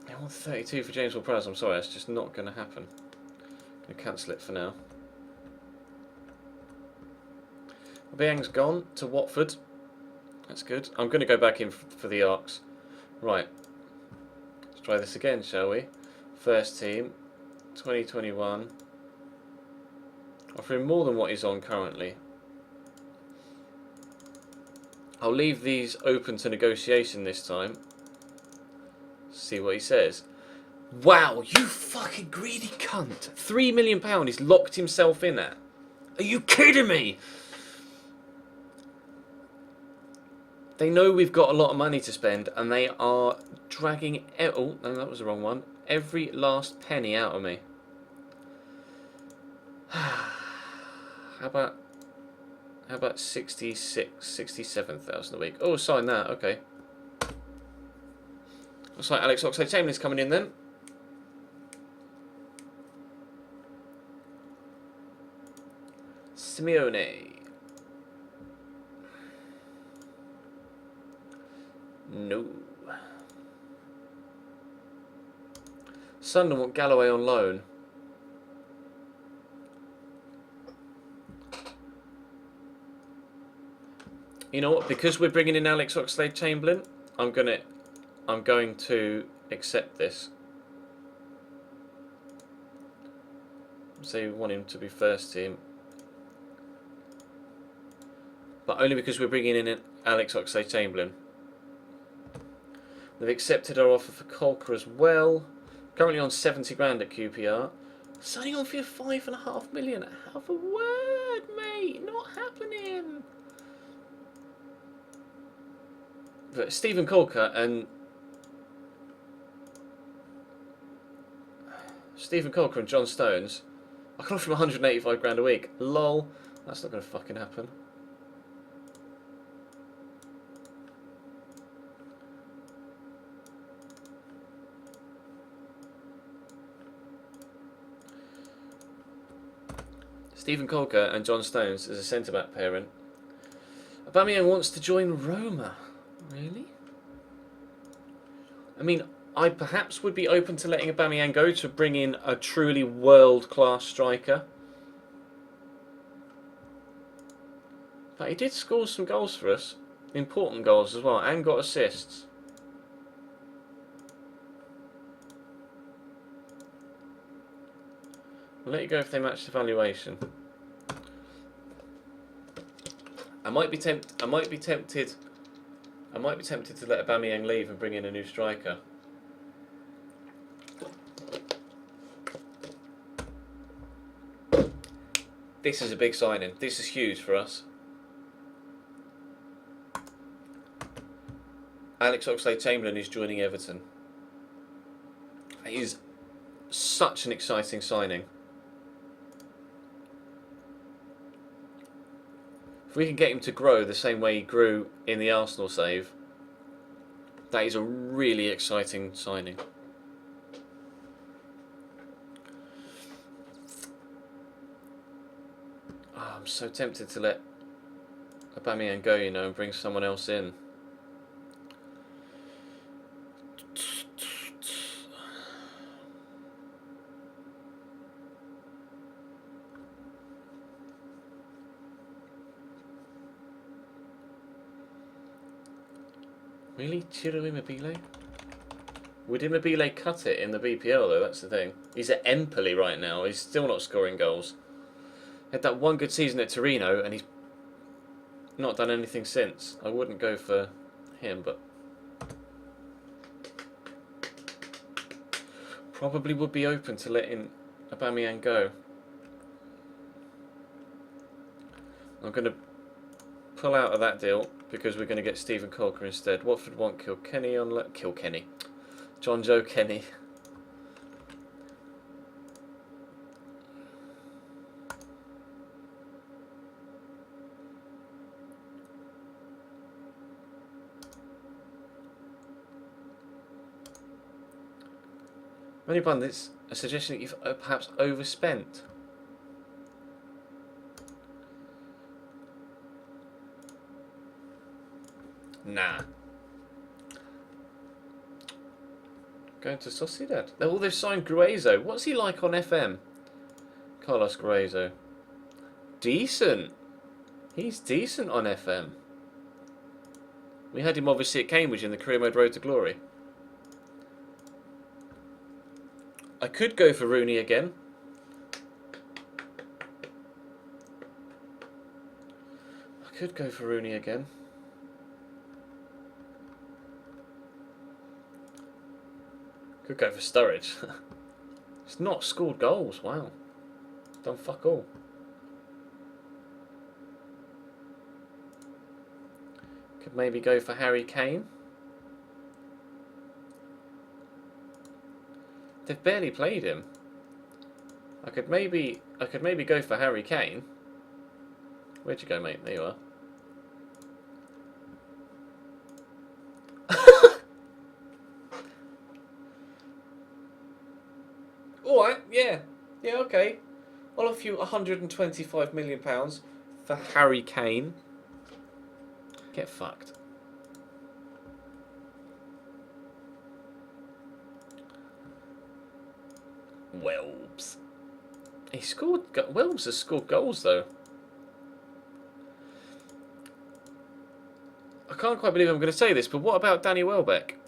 I want 32 for James Ward-Prowse. I'm sorry, that's just not going to happen. I'm going to cancel it for now. Aubameyang's gone to Watford. That's good. I'm going to go back in for the Arcs. Right. Let's try this again, shall we? First team. 2021. Offering more than what he's on currently. I'll leave these open to negotiation this time. See what he says. Wow, you fucking greedy cunt. £3 million he's locked himself in at. Are you kidding me? They know we've got a lot of money to spend, and they are dragging... Oh, no, that was the wrong one. Every last penny out of me. How about 67,000 a week? Oh, sign that, okay. Looks like Alex Oxlade-Chamberlain's coming in then. Simeone. No. Sunderland want Galloway on loan. You know what? Because we're bringing in Alex Oxlade-Chamberlain, I'm going to accept this. Say we want him to be first team, but only because we're bringing in Alex Oxlade-Chamberlain. They've accepted our offer for Colker as well. Currently on 70 grand at QPR. Signing on for 5.5 million. Have a word, mate. Not happening. But Stephen Colker and John Stones, I can offer him 185 grand a week. Lol. That's not going to fucking happen. Stephen Colker and John Stones as a centre-back pairing. Aubameyang wants to join Roma. Really? I mean, I perhaps would be open to letting Aubameyang go to bring in a truly world-class striker. But he did score some goals for us. Important goals as well, and got assists. I'll let you go if they match the valuation. I might be tempted to let Aubameyang leave and bring in a new striker. This is a big signing. This is huge for us. Alex Oxlade-Chamberlain is joining Everton. It is such an exciting signing. If we can get him to grow the same way he grew in the Arsenal save, that is a really exciting signing. Oh, I'm so tempted to let Aubameyang go, you know, and bring someone else in. Really? Ciro Immobile? Would Immobile cut it in the BPL though? That's the thing. He's at Empoli right now. He's still not scoring goals. Had that one good season at Torino and he's not done anything since. I wouldn't go for him, but probably would be open to letting Aubameyang go. I'm going to pull out of that deal because we're going to get Stephen Colker instead. Watford want Kilkenny on Kilkenny. John Joe Kenny. Many pundits are suggesting that you've perhaps overspent. Nah. Going to Sociedad. Oh, they've signed Gruezo. What's he like on FM? Carlos Gruezo. Decent. He's decent on FM. We had him obviously at Cambridge in the career mode Road to Glory. I could go for Rooney again. Could go for Sturridge. He's not scored goals. Wow. Done fuck all. Could maybe go for Harry Kane. They've barely played him. I could maybe go for Harry Kane. Where'd you go, mate? There you are. Alright, yeah. Yeah, okay. I'll offer you £125 million for Harry Kane. Get fucked. Welbs. Welbs has scored goals though. I can't quite believe I'm going to say this, but what about Danny Welbeck?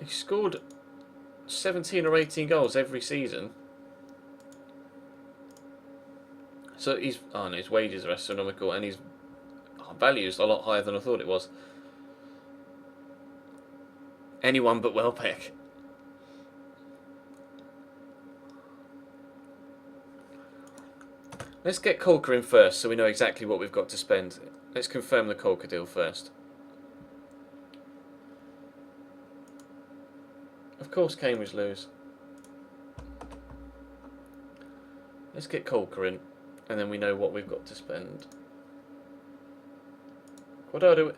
He scored 17 or 18 goals every season. So he's... Oh no, his wages are astronomical and his value is a lot higher than I thought it was. Anyone but Welbeck. Let's get Colker in first so we know exactly what we've got to spend. Let's confirm the Colker deal first. Of course Cambridge lose. Let's get Colker in and then we know what we've got to spend. What do I do?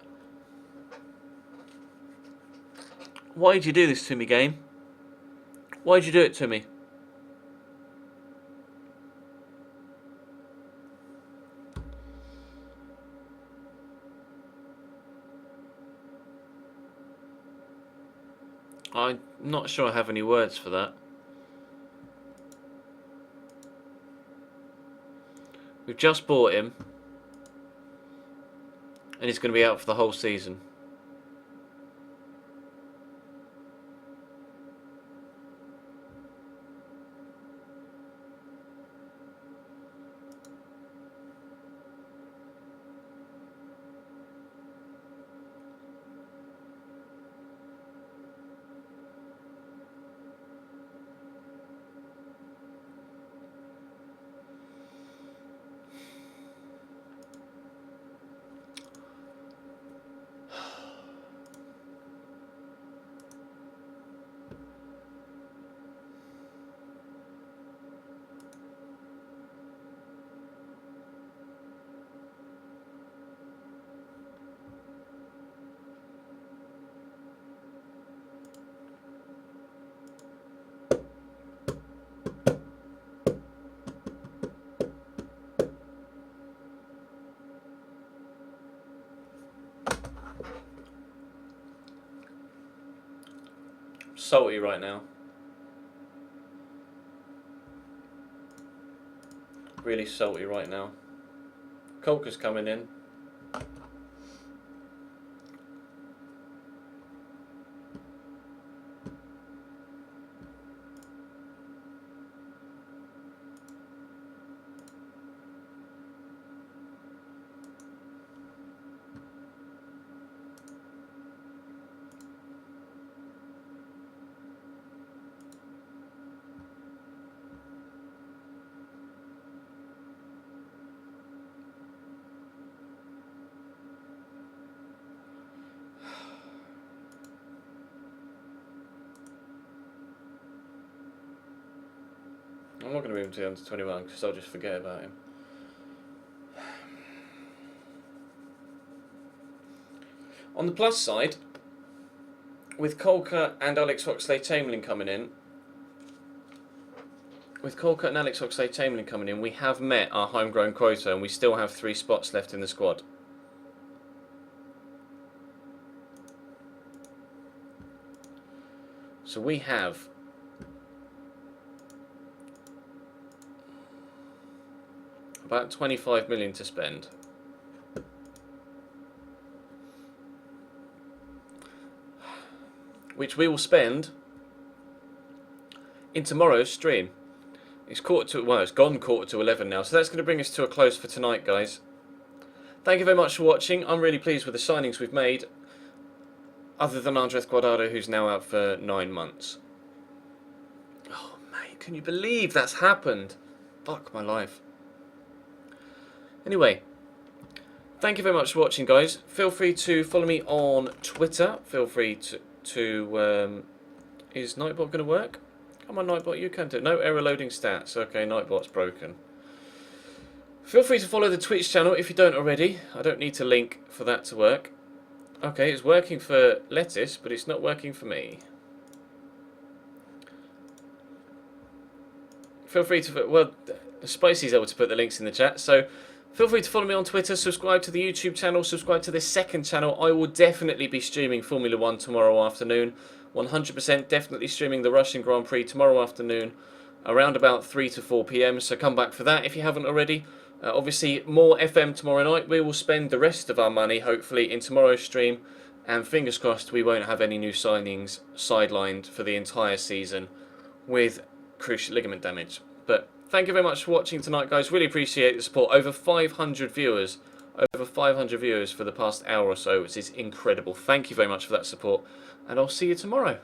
Why'd you do this to me, game? Why'd you do it to me? I'm not sure I have any words for that. We've just bought him, and he's going to be out for the whole season. Salty right now. Really salty right now. Coca's coming in. I'm not going to move him to the under 21 because I'll just forget about him. On the plus side, with Colker and Alex Oxlade-Chamberlain coming in, we have met our homegrown quota and we still have 3 spots left in the squad. So we have about 25 million to spend. Which we will spend in tomorrow's stream. It's it's gone quarter to 11 now, so that's going to bring us to a close for tonight, guys. Thank you very much for watching. I'm really pleased with the signings we've made, other than Andres Guardado, who's now out for 9 months. Oh, mate, can you believe that's happened? Fuck my life. Anyway, thank you very much for watching, guys. Feel free to follow me on Twitter. Feel free to is Nightbot going to work? Come on, Nightbot, you can do it. No error loading stats. Okay, Nightbot's broken. Feel free to follow the Twitch channel if you don't already. I don't need to link for that to work. Okay, it's working for Lettuce, but it's not working for me. Feel free to... Well, Spicy's able to put the links in the chat, so... Feel free to follow me on Twitter, subscribe to the YouTube channel, subscribe to this second channel. I will definitely be streaming Formula 1 tomorrow afternoon. 100% definitely streaming the Russian Grand Prix tomorrow afternoon around about 3 to 4 PM. So come back for that if you haven't already. Obviously, more FM tomorrow night. We will spend the rest of our money, hopefully, in tomorrow's stream. And fingers crossed we won't have any new signings sidelined for the entire season with cruciate ligament damage. But thank you very much for watching tonight, guys. Really appreciate the support. Over 500 viewers. Over 500 viewers for the past hour or so, which is incredible. Thank you very much for that support. And I'll see you tomorrow.